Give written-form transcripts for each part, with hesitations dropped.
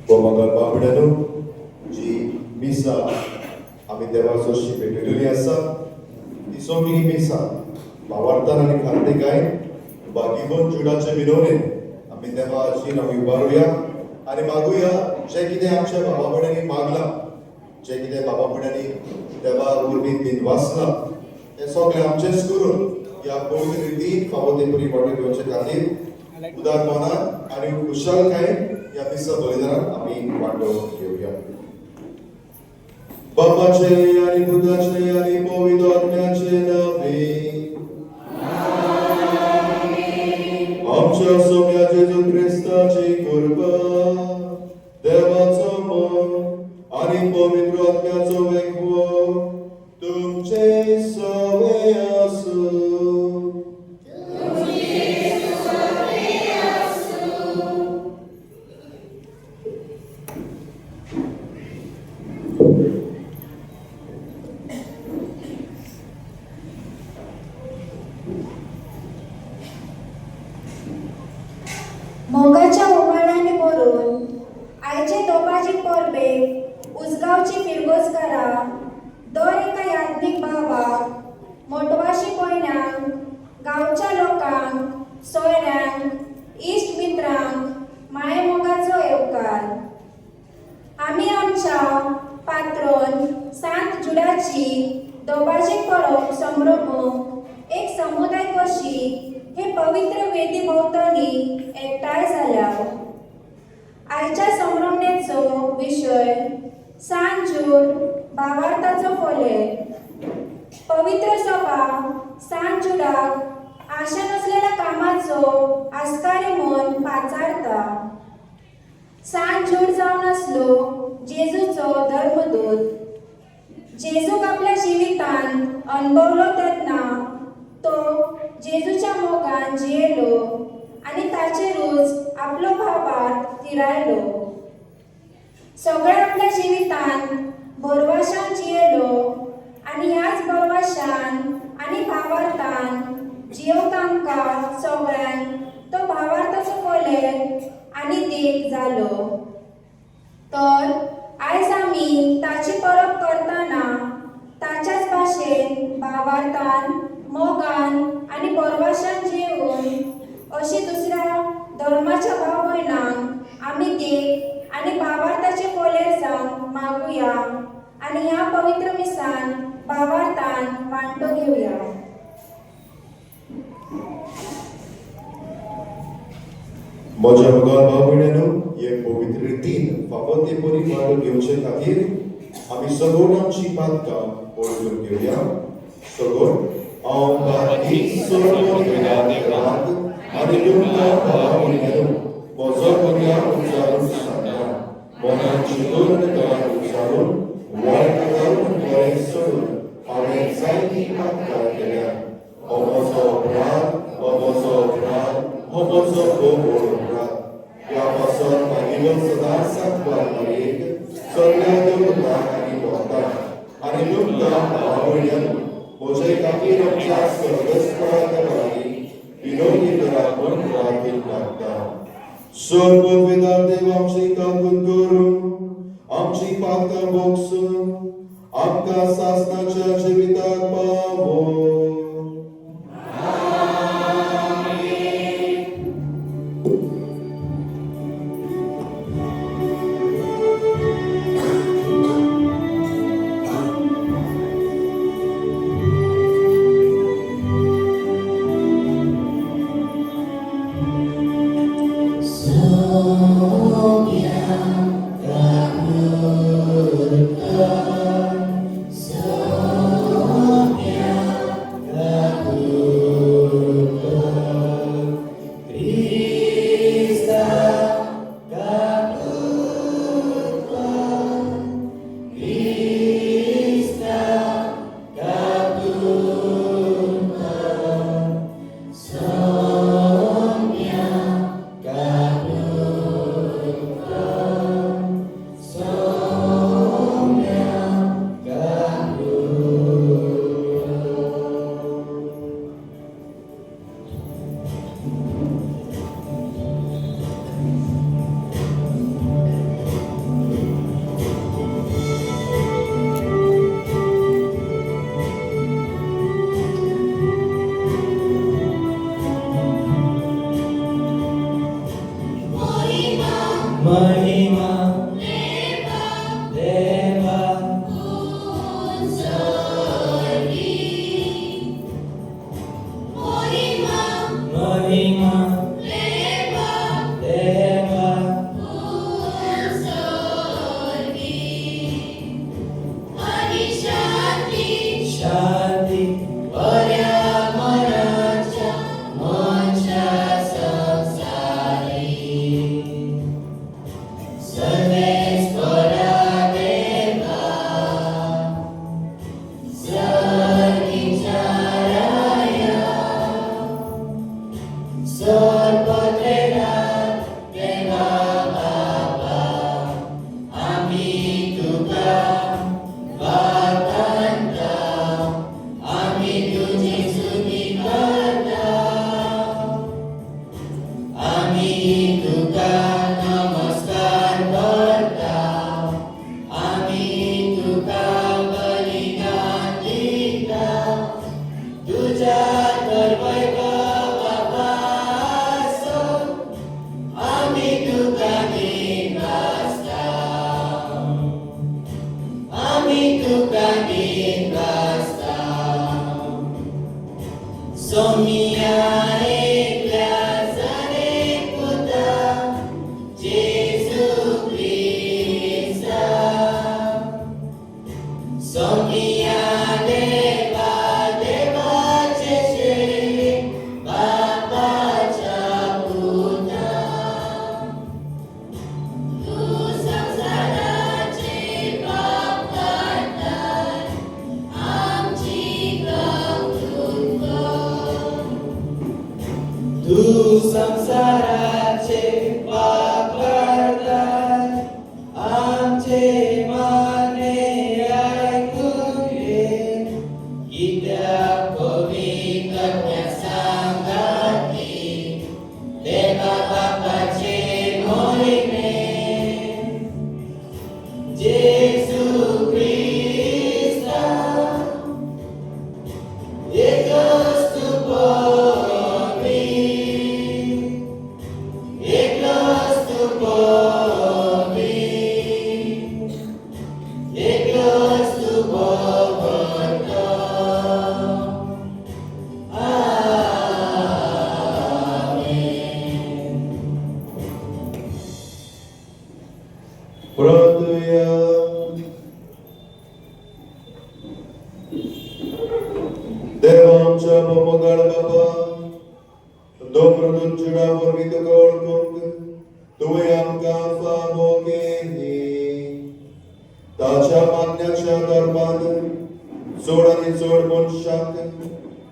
Pomagam बाबड्यानो जी मिसा आम्ही देवाचोशी भेटलेली आसा ती सोगली मिसा भावार्थान आनी खांदे काय बागीबोन जुडाचे विनवणेन आम्ही देवाची नावी उबारूया आनी मागुया जे कितें आमच्या बाबा बुड्यांनी मागलां जे कितें बाबा बुड्यांनी देवा वरवीं दिनवासलां तें सगळें आमचेंच करून ह्या पवित्र रितीन फावो ते बरी वाटे घेवचे खातीर उदार मनान आनी खुशालकायेन या मिसा बलिदानात आम्ही वांटो घेऊया. बापाचे आणि पुत्राचे आणि पवित्र आत्म्याचे नावे आमच्या सोम्या जेजू ख्रिस्ताची कृपा देवाचो मन आणि पवित्र आत्म्याचो वेखवो तुमचे सवे आसूं. मोगाच्या उमाळ्याने भरून आयचे तोपाची परबेक उसगावची फिरगोज करा. दर एका याज्ञिक भावाक मोटवाशी कोयण्यांक गांवच्या लोकांक सोयऱ्यांक इश्ट मित्रांक माये मोगाचो येवकार. आम्ही आमच्या पात्रोन सांत जुडाची दोबाजीक पळोवप संभ्रमूंक एक समुदाय कशी हे पवित्र वेदी भोंवतणी एकठांय जाल्या. आयच्या संभ्रमणेचो विशय सांत जूड भावार्थाचो फोले. पवित्र सभा सांत जुडाक आशा नसलेल्या कामाचो आस्कारे मन पाचारता. सांज झूड जावन आसलो जेजूचो धर्मदूत. जेजूक आपल्या जिवितान अनुभवलो तेन्ना तो जेजूच्या मोगान जियेलो आणि ताचेरूच आपलो भावार्थ तिरायलो. सगळे आपल्या जिवितान भरवशान जियेलो आणि ह्याच भरवशान आणि भावार्थान जियोंक आमकां सगळ्यांक तो भावार्थाचो कोलेर आणि देख जालो. तर आयज आमी ताची परब करतना ताच्याच भाशेन भावार्थान मोगान आणि परवाशान जियेवन अशी दुसऱ्या धर्माच्या भाव भयणांक आमी देख आणि भावार्थाचे कोलेर जावंक मागुया आणि ह्या पवित्र मिसान भावार्थान वांटो घेवया. म्हज्या मोगाळ भाव भयणांनो, हे पवित्र रितीन फावो ते परिवार घेवचे खातीर आमी सगोड आमची पातकां ओळखून घेवया. सगोड हांव बाकी सर्व देवाक आनी तुमकां भाव भयणांनो म्हजो पर्याय उच्चारून सांगता. मनान चिंतून तोंडान उच्चारून वायट करून बरें सोडून हांवें जायतीं पातकां केल्या. हो म्हजो अपराध, हो म्हजो अपराध, हो म्हजो खूब व्हड अपराध. ह्या पासून मागीर सदांच सांगपाक मारीक सगळ्यांक लाग आनी भोगता. आनी तुमकां भाव भयणांनो म्हजे खातीर आमच्या स्वर्गस्थानाक विनोदी करापून राखीन लागता. सर्ववेदार देव आमची काकून करून आमची पातकां भोगसून आमकां सासणाच्या जिविताक पावो. Say संसाराचे पाप काढतात, आमचे माने ऐकून घे. गीत्या पवित्र सांगाती देवा बापाचे मोहिमे. जेसू ख्रिस्ता एकच तू पवी, एकच तू पवी, एकच तू पवित्र. प्रार्थया. देव आमच्या मोगाळ बाबा, दोन चिडा वरवी तुका ओळखूंक तुवें आमकां फावो केली. ताच्या मागण्याच्या धर्मान चड आनी चड मनशांक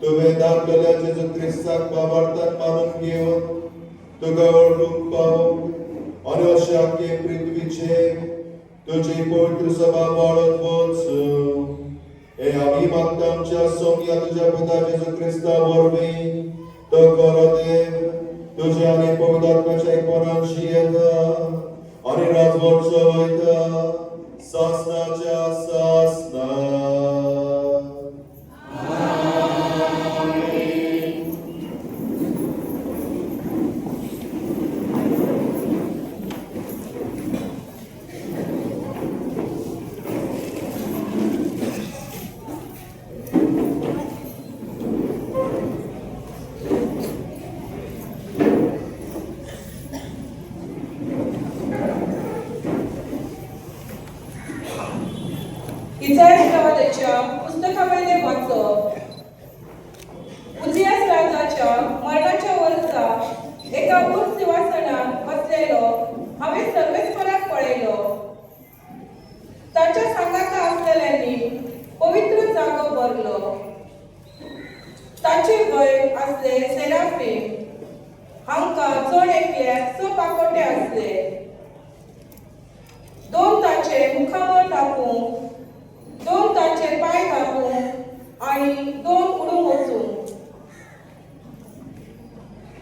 तुवें दाखयल्या जेजू क्रिस्ताक बाबार्थान मानून घेवन तुका ओळखूंक पावोंक आनी अशें आख्खे पृथ्वीचेर तुजी पवित्र सभा वाडत वचूं. हे आमी मागता आमच्या सोम्या तुज्या पुता जेजू क्रिस्ता वरवीं. तो खरो देव तुज्या आनी पवित्र आत्म्याच्या एकपणांशी येता आनी राजवट चलयता सासणाच्या सासणां. इसायास प्रवाद्याच्या पुस्तकामध्ये वाचप. उजियास राजाच्या मरणाच्या वर्सा एका उंच सिंहासनार बसलेलो हांवें सर्वेस्पराक पळयलो. ताच्या सांगाता असलेल्यांनी पवित्र जागो भरलो. ताचे वयर आसले सेराफीम, हांकां चड एकल्याक 6 पाकोटे आसले. दोन ताचे मुखावर टाकूंक, दोन ताचे पाय कापूंक आनी दोन उडूंक वचूंक.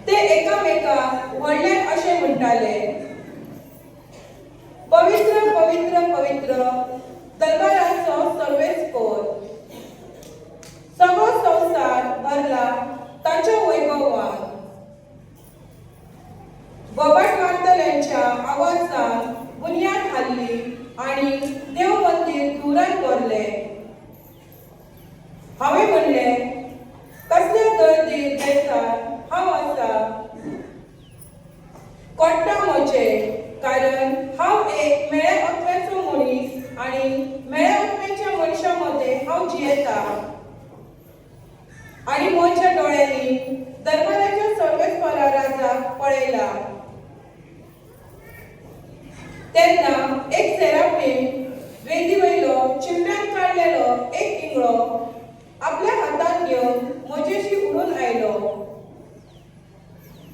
ते एकामेकाक व्हडल्यान अशें म्हणटाले, पवित्र पवित्र पवित्र दरबाराचो सर्वेस्पर. सगळो संवसार भरला ताच्या वैभवान. बोबाट मारतल्यांच्या आवाजान बुन्याद हाल्ली आनी देव मंदिर धुरान भरले. हांवें म्हणलें, कसल्या दर्दीर देशांत हांव आसा. कोट्टा म्हजें, कारण हांव एक मेळ्या आत्म्याचो मनीस आनी मेळ्या आत्म्याच्या मनशा मदें हांव जियेता. आनी म्हज्या दोळ्यांनी दरबाराच्या सर्वेस्परा राजाक पळयला. तेन्ना एक सेराफीम वेदी वयलो चिमण्यान काडलेलो एक इंगळो आपल्या हातांत घेवन म्हजेशी उडून आयलो.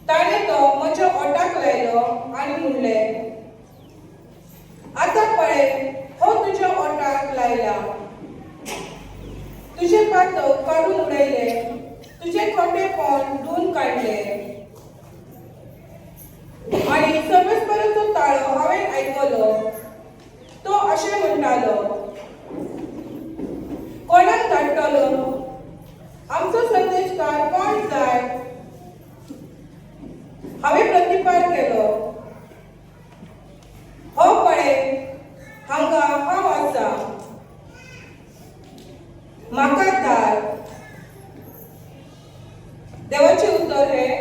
ताणें तो म्हज्या ओठाक लायलो आनी म्हणलें, आतां पळय, हो तुज्या ओठाक लायला. तुजे पातक काडून उडयले, तुजे खोटेपण धुवन काडले. आनी सर्वेस्पराचो ताळो हांवें आयकलो. तो अशें म्हणटालो, कोणाक धाडटलो? आमचो संदेशकार कोण जाय? हांवें प्रतिपाद केलो, हो पळय, हांगा हांव आसा, म्हाका धाड. देवाचें उतर हें.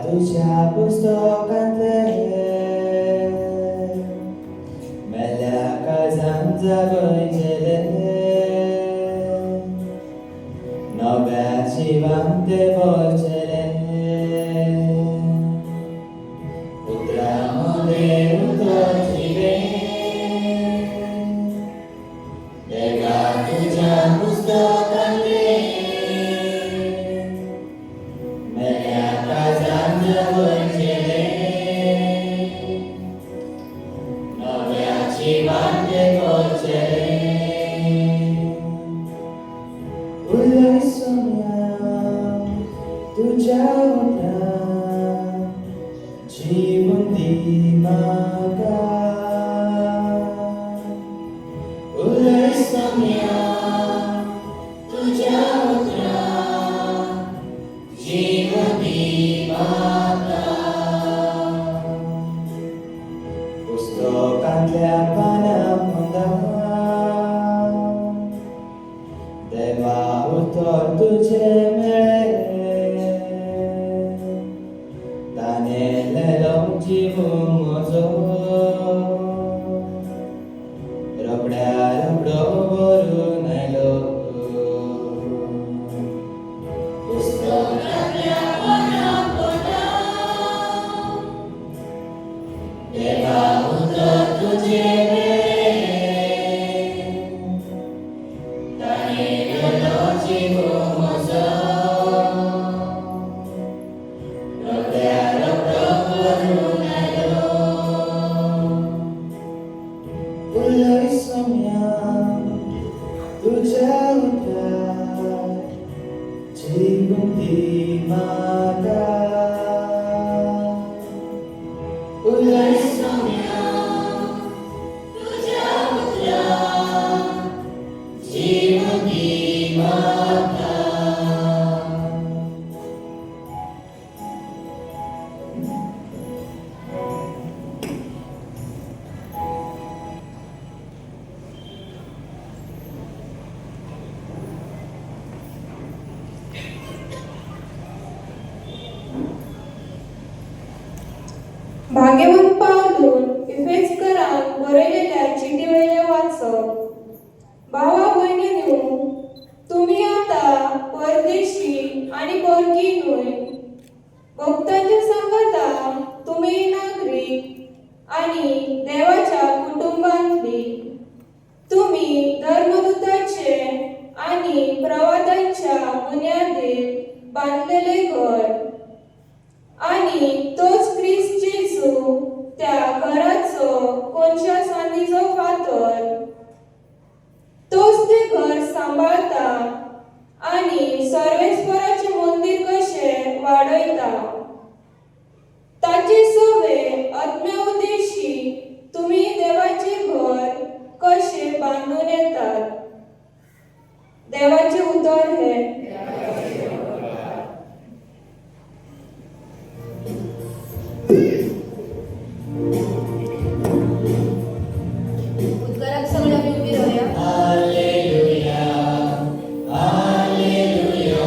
तुझ्या पुस्तकांतले मेल्या काळजान जागयचेले नव्या जिवान ते भरचेले उतरामध्ये उतरचिले देवा तुझ्या पुस्तकांतले मेल्या काळजान जागयचेले नव्या जिवान ते भरचेले उलय सोम्या तुझ्या उतरां जीवन दी म्हाका उलय सोम्या तुझ्या उतरां जीवन दी म्हाका पुस्तकांतल्या पानां मुंदा देवा उतर तुझे मेळे ताणें लेलो जीव म्हजो रोखड्या रोखडो भरून आयलो पुस्तकांतल्या पानां मुंदा देवा उतर तुझे मेळे ताणें लेलो जीव म्हजो रोखड्या रोखडो भरून आयलो उलय सोम्या तुझ्या उतरां जीवन दी म्हाका उलय सोम्या तुझ्या उतरां जीवन दी म्हाका भाग्यवंत पावलून इफेसकरान बरयलेल्या चिटी वयले वाचप भावा भयणींनो तुम्ही आता परदेशी आणि परकी न्हय भक्तांच्या संगता तुम्ही नागरिक आणि देवाच्या कुटुंबांतली तुम्ही धर्मदूताचे आणि प्रवादांच्या बुन्यादीर बांधलेले घर आणि तोच ख्रिस्त जेजू त्या घराचो कोणच्या सांदीचो फातर तोच ते घर सांबाळता आणि सर्वेस्पराचे मंदिर कशे वाडयता ताचे सवे आत्म्या उद्देशी तुम्ही देवाचे घर कशे बांधून येतात देवाचे उतर हे उद्गाराक सगळे आमी उबी रावया. Hallelujah hallelujah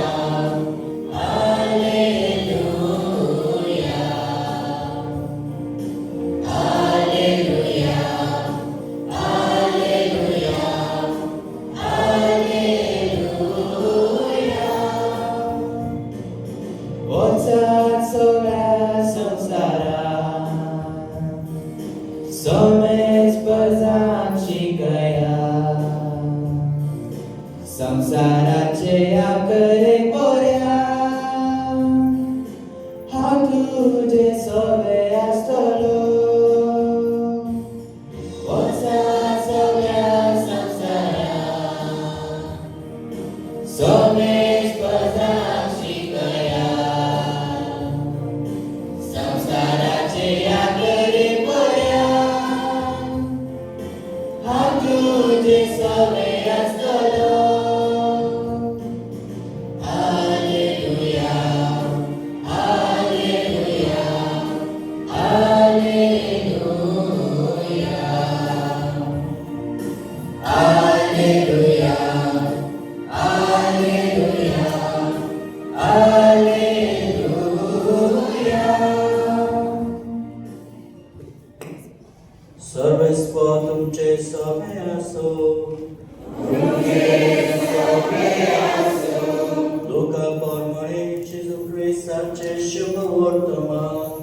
hallelujah hallelujah hallelujah hallelujah वचात सगळ्या संवसारात सोमेच परजांची गया संसाराचे आकरे पोऱ्या हांव तुझे सवे आसतलो वचात सगळ्या संवसारात सोमेश पदाची गया संसाराचे आकरे पर्या हांव तुझे सवे आसतलो हालेलुया हालेलुया संसाराचे शुभ वर्तमान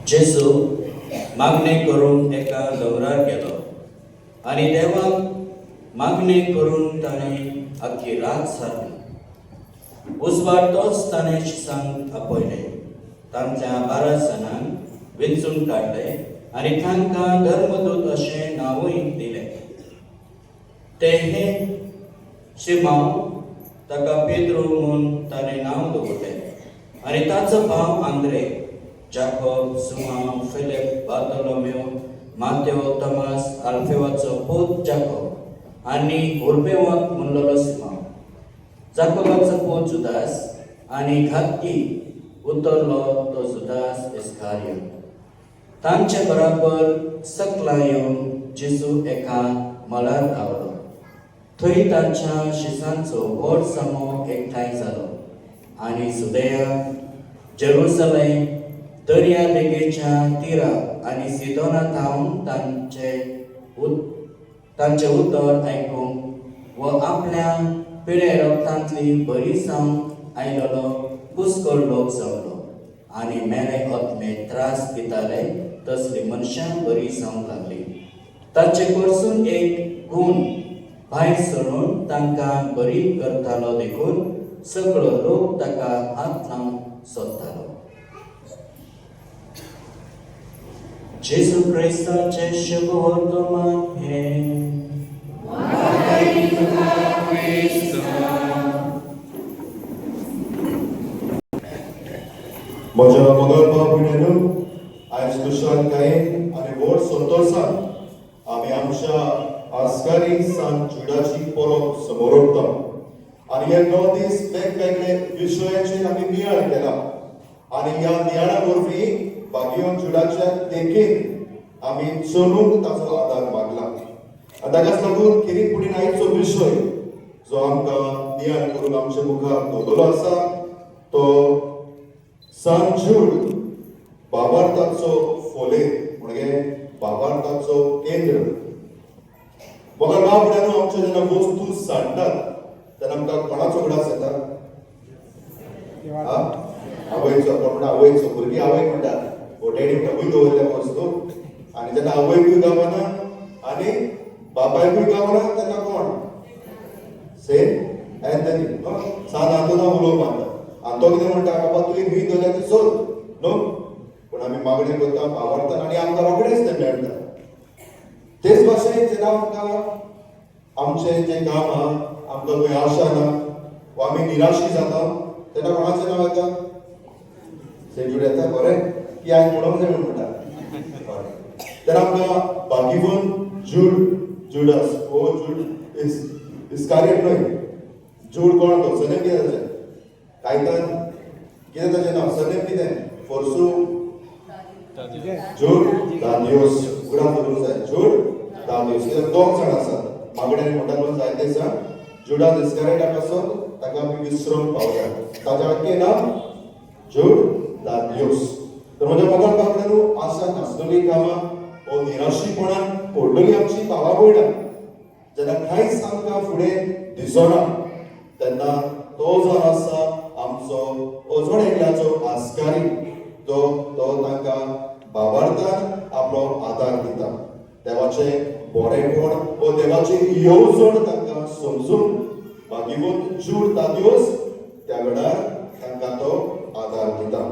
जेसू मागणे करून एका दोंगरार गेलो आणि देवाक मागणे करून ताणें आख्खी रात सारली. उसवार तोच ताणें शिसांक आपयले. तांच्या 12 जाणांक वेंचून काडले आनी तांकां धर्मदूत अशें नांवूय दिलें. ते हे शिमाव ताका पेद्रू म्हूण ताणें नांव दवरलें आनी ताचो भाव आंद्रे, जाकोब, सुमाव, फिलिप, बार्तोलोमेव, मातेव, तोमास, आल्फेवाचो पूत जाकोब आनी उर्बेवाक म्हणलोलो सिमाव, जाकोबाचो पूत जुदास आनी घातकी उतरलो तो जुदास इस्कारियोत. तांचे बराबर सकला येवन जेजू एका मळार रावलो. थंय तांच्या शिसांचो व्हड समूह एकठांय जालो आनी सुदेया, जेरुसलेम, दर्या देगेच्या तीरा आनी सिदोना थावन तांचे उतर आयकूंक व आपल्या पिळे रक्तांतली बरी सावन आयलोलो पुष्कळ लोक जमलो आनी मेले आत्मे त्रास दिताले तसली मनशां बरी जावंक लागली. तांचे कडसून एक गुण भायर सरून तांकां बरी करतालो देखून सगळो लोक ताका हात लावंक सोदतालो. जेजू क्रिस्ताचे शुभ वर्तमान हे म्हज्या मोगाळ भाव भयणीनो, आयज खुशालकायेन आनी व्हड संतोशान आमी आमच्या आस्कारी सांत जुडाची परब समोर हाडटा आनी हे 9 दीस वेगवेगळे विशयाचेर आमी नियाळ केला आनी ह्या नियाळा वरवीं भागियोन जुडाच्या देखीन आमी चलूंक ताचो आदार मागला. आनी ताकाच लागून खिरीक पुडीन आयचो विशय जो आमकां नियाळ करून आमच्या मुखार दवरलो आसा तो सांत जूड भावार्थाचो फोलेर म्हणजे भावार्थाचो केंद्र. मोगाळ भाव भयणीनो, आमचे जेन्ना वस्तू सांडटात तेन्ना आमकां कोणाचो उगडास येता? आवयचो. कोण म्हणटा आवयचो? भुरगीं आवय म्हणटात, डॅडीन थंय दवरल्या वस्तू आनी जेन्ना आवयकूय गावना आनी बापायकूय गावना तेन्ना कोण? सेंट एंथनी सांत आंतोना उलो मारता आनी तो कितें म्हणटा? बाबा तुवें न्ही दवरल्या ती सोद न्हू, पूण आमी मागणी करता भावार्थान आनी आमकां रोखडेंच तें मेळटा. तेच भाशेन जेन्ना आमकां आमचें जें काम आहा, आमकां खंय आशा ना वा आमी निराशी जाता तेन्ना कोणाचें नांव येता? सेंट जूड येता. बरें की आयज म्हणूंक जाय म्हणटा. तेन्ना आमकां भागिवन जूड, जुडास हो जूड इस्कारियोत न्हय. जूड कोण तो? सरनेम कितें ताचें? कायतान कितें ताचें नांव? सरनेम कितें? फोर्सू जूड दादियोस. उगडास दवरूंक जाय. जूड दादियोस. कित्याक 2 जाण आसात मागण्यान म्हणटा न्हू जायते जाण. जुडास इस्कारियोता पासून ताका आमी विसरूंक पावया. ताचें आख्खें नांव जूड दादियोस. तर म्हज्या मोगाळ भाव भयणीनो, आशा नासलेली कामां वो निराशीपणान पडलेली आमची भावा भयणां जेन्ना कांयच आमकां फुडें दिसना तेन्ना तो जो आसा आमचो अजून एकल्याचो आस्कारी तो तांकां भावार्थान आपलो आदार दिता. देवाचें बरेपण वो देवाची येवजण तांकां समजून भागिवन जूड दादियोस त्या वेळार तांकां तो आदार दिता.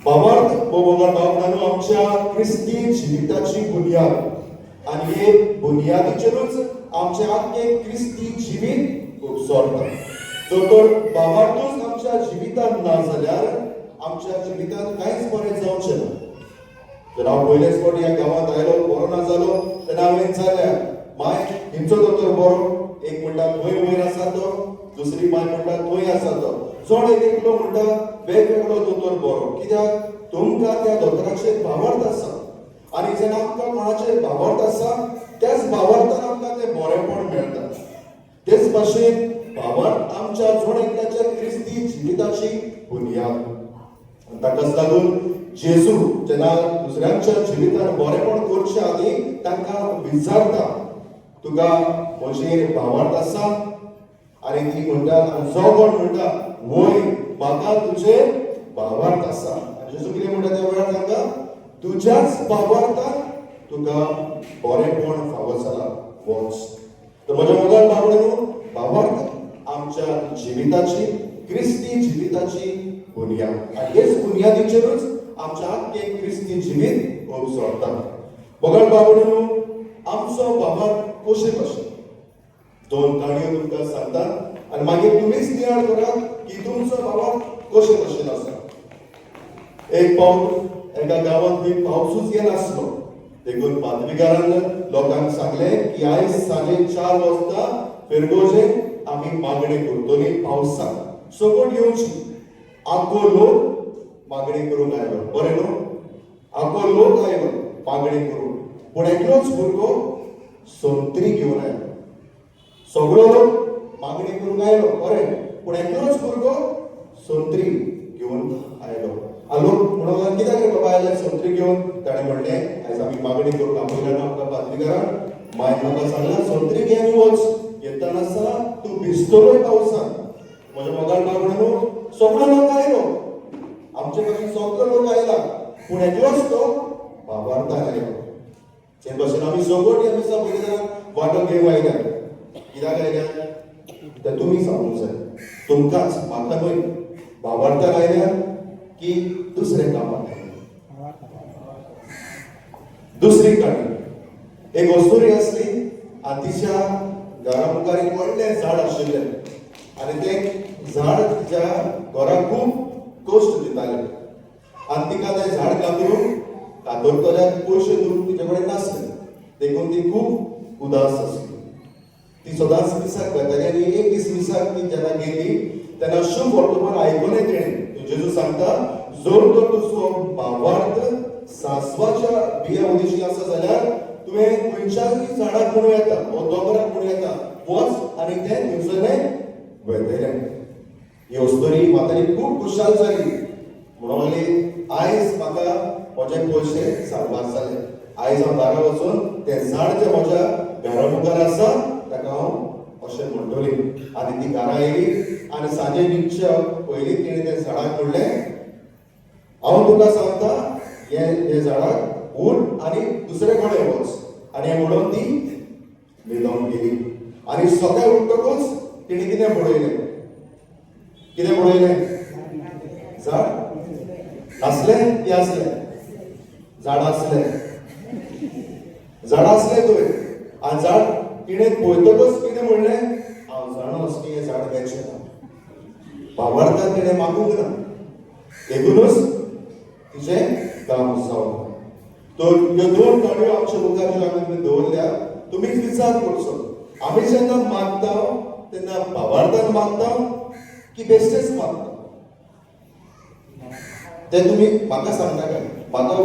भावार्थ वो मोगाळ भाव भयणीनो आमच्या क्रिस्ती जिविताची बुनयाद आनी हे बुनयादीचेरूच आमचें आख्खें क्रिस्ती जिवीत उपसरता. तर भावार्थूच आमच्या जिवितांत ना जाल्यार आमच्या जिवितांत कांयच बरें जावचें ना. जर हांव पयलेच फावटी ह्या गांवांत आयलो, कोरोना जालो तेन्ना हांवें विचारलें, माय हिंचो दोतोर बरो? एक म्हणटा थंय वयर आसा तो, दुसरी माय म्हणटा थंय आसा तो. चड एकलो म्हणटा वेगवेगळो दोतोर बरो. कित्याक? तुमकां त्या दोतोराचेर भावार्थ आसा आनी जेन्ना आमकां कोणाचेर भावार्थ आसा त्याच भावार्थान आमकां तें बरेपण मेळटा. तेच भाशेन भावार्थ आमच्या जोड एकल्याच्या क्रिस्ती जिविताची बुनियाद. ताकाच लागून जेजू जेन्ना दुसऱ्यांच्या जिवितान बरेपण करचे आदी तांकां विचारता, तुका म्हजेर भावार्थ आसा? आनी ती म्हणटा, जो कोण म्हणटा वय म्हाका तुजेर भावार्थ आसा. आनी जेजू कितें म्हणटा त्या वेळार तांकां, तुज्याच भावार्थान तुका बरेपण फावो जाला, वच. तर म्हज्या मोगाळ बाबड्यांनो, भावार्थ आमच्या जिविताची, क्रिस्ती जिविताची बुनियाद. आनी हेच बुनियादीचेरूच आमच्या आख्खें क्रिस्ती जिवीत खूब सोडटा. मोगाळ बाबड्यांनो, आमचो भावार्थ कशें दोन काणयो तुमकां सांगतात आनी मागीर तुमीच नियाळ करात की तुमचो भावार्थ कशें आसा. एक पावस एका गांवांत खंय पावसूच येनासलो. देखून पाद्रीगारान लोकांक सांगलें की आयज सांजे 4 वाजता फेरगोजे आमी मागणी करतली पावसाक, सकट येवची. आख्खो लोक मागणी करूंक आयलो. बरें न्हू? आख्खो लोक आयलो मागणी करूंक. पूण एकलोच भुरगो संत्री घेवन आयलो. सगळो लोक मागणी करूंक आयलो, बरें, पूण एकलोच भुरगो संत्री घेवन आयलो. लोक म्हणून कित्याक रे बाबा आयले संत्री घेवन? ताणें म्हणलें, आयज आमी मागणी करूंक आपयला ना आमकां पाद्रीगारान. मांय म्हाका सांगलां, संत्री घे आनी वच. येतना आसतना तूं भिजतलोय पावसान. म्हज्या मोगाळ बाबड्यांनो, सगळो लोक आयलो, आमचे भाशेन सगळो लोक आयला, पूण एकलोच तो भावार्थान आयलो. ते भाशेन आमी सगळीं ह्या दिसा पयलीं वांटो घेवंक आयल्या. कित्याक आयल्या तें तुमी सांगूंक जाय. तुमकांच, म्हाका न्हय. भावार्थान आयल्या की दुसरे कामाक आयल्या. दुसरी काणी, एक वस्तुरी आसली आनी तिच्या घरा मुखार एक व्हडलें झाड आशिल्लें आनी तें झाड तिच्या घराक खूब कश्ट दितालें. आनी तिका तें झाड कातरतल्याक पयशे दिवंक तिचे कडेन नासले. देखून ती खूब उदास आसली. ती सदांच मिसाक वताली आनी एक दीस मिसाक ती जेन्ना गेली तेन्ना शुभ वर्तमान आयकलें तिणें. जेजू सांगता, जर तर तुजो भावार्थ सासवाच्या बिया उदेशी आसा जाल्यार तुवें खंयच्याय झाडाक म्हणूं येता वा दोंगराक म्हणूं येता, वच आनी तें थंयसरलें वेतयलें. ही वस्तुरी म्हातारी खूब खुशाल जाली. म्हणून लागली, आयज म्हाका म्हजे पयशे सारवार जाले. आयज हांव दारा वचून तें झाड जें म्हज्या घरा मुखार आसा ताका हांव अशें म्हणटली. आनी ती घरा येयली आनी सांजे न्हिदच्या पयलीं तिणें तें झाडाक म्हणलें, हांव तुका सांगता, हे झाडाक उठ आनी दुसरे कडेन वच. आनी हें म्हणून ती न्हिदोंक गेली. आनी सकाळीं उठतकूच तिणें कितें पळयलें? कितें पळयलें? झाड नासलें की आसलें? झाड आसलें. झाड आसलें थंय. आनी झाड तिणें पळयतकूच कितें म्हणलें? हांव जाणोस की हें झाड वेचें ना. भावार्थान तिणें मागूंक ना. देखूनच तिचें काम जावं. तर ह्यो दोन काणयो आमच्या मुखार ज्यो आमी दवरल्या, तुमीच विचार करचो. आमी जेन्ना मागता तेन्ना भावार्थान मागता की बेश्टेच मागता? तें तुमी म्हाका सांगता काय? म्हाका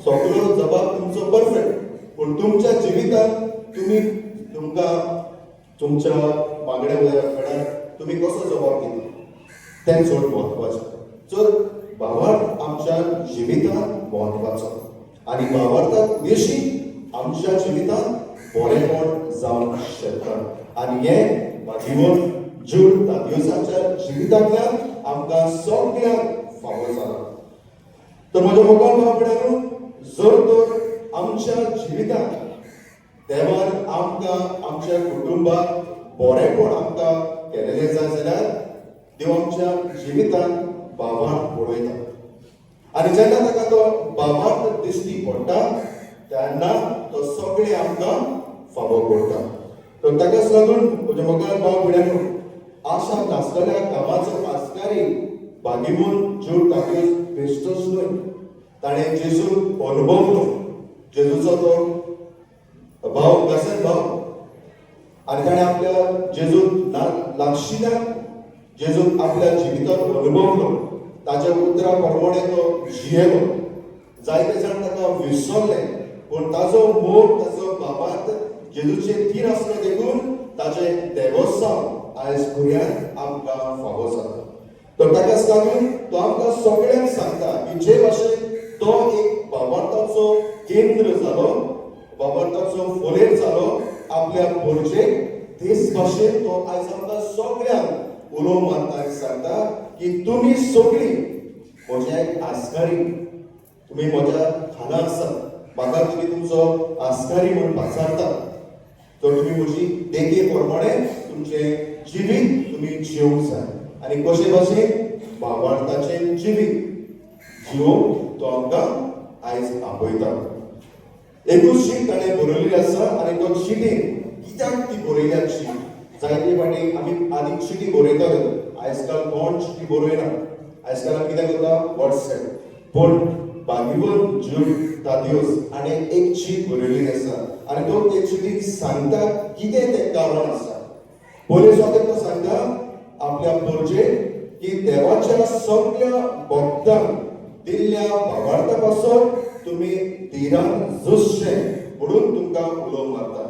सगळो जबाब तुमचो परफेक्ट, पूण तुमच्या जिवितांत तुमकां तुमच्या मागण्या वेळार तुमी कसो जबाब दिता तें चड म्हत्वाचें. तर भावार्थ आमच्या जिवितांत म्हत्वाचो आनी भावार्थाक उदेशी आमच्या जिवितांत बरेपण जावंक शकता. आनी हें जीवन जूड तांतयोसाच्या जिवितांतल्यान आमकां सगळ्यांक फावो जाला. तर म्हज्या मोगाळ बाबड्यांनो, जर तर आमच्या जिवितांत देवान आमकां आमच्या कुटुंबाक बरेपण आमकां केलेलें जाय जाल्यार देव आमच्या जिवितांत भावार्थ पळयता. आनी जेन्ना ताका तो भावार्थ दिश्टी पडटा तेन्ना तो सगळें आमकां फावो करता. तर ताकाच लागून म्हज्या मोगाळ भाव भयण्यांनो, आशा नासलेल्या कामाचो आस्कारी बागिमून ज्यो तांत्यो बेश्टोच न्हय. ताणें जेजू अनुभवलो. जेजूचो तो भाव गसन भाव आनी ताणें आपल्या जेजूक लागशिल्ल्या जेजूक आपल्या जिवितांत अनुभवलो. ताच्या उतरा प्रमाणे तो जियेलो. जायते जाण ताका विसरले, पूण ताजो मोग, ताजो भावार्थ जेजूचे थीर आसलो देखून ताचें देवस्थान आयज गोंयांत आमकां फावो जाता. तर ताकाच लागून तो आमकां सगळ्यांक सांगता की जे भाशेन तो एक भावार्थाचो केंद्र जालो, भावार्थाचो फोलेर जालो आपल्या पोरचेक, तेच भाशेन तो आयज आमकां सगळ्यांक उलो मारता सांगता की तुमी सगळीं म्हजे आस्कारी, तुमी म्हज्या खाला आसात, म्हाका तुमी तुमचो आस्कारी म्हूण पाचारता. तर तुमी म्हजी देखे प्रमाणे तुमचें जिवीत तुमी जिवंक जाय. आनी कशे भाशेन भावार्थाचें जिवीत जिवोवंक तो आमकां आयज आपयता. एकूच शीट ताणें बरयल्ली आसा आनी तो चिटीन कित्याक ती बरयल्या शीट. जायते फाटी आमी आदीक चिटी बरयताले, आयज काल कोण चिटी बरयना. आयज काल आमी कितें करता, वॉट्सएप. पूण बागिबन जूड तादियोस हाणें एक शीट बरयल्ली आसा आनी तो ते चिटीन सांगता कितें तें कारण आसा. पयले स्वागत तो सांगता आपल्या पोरचेक की देवाच्या सगळ्या भक्तांक दिल्ल्या भावार्था पासून तुमी धीरान झुजचे म्हणून तुमकां उलो मारता.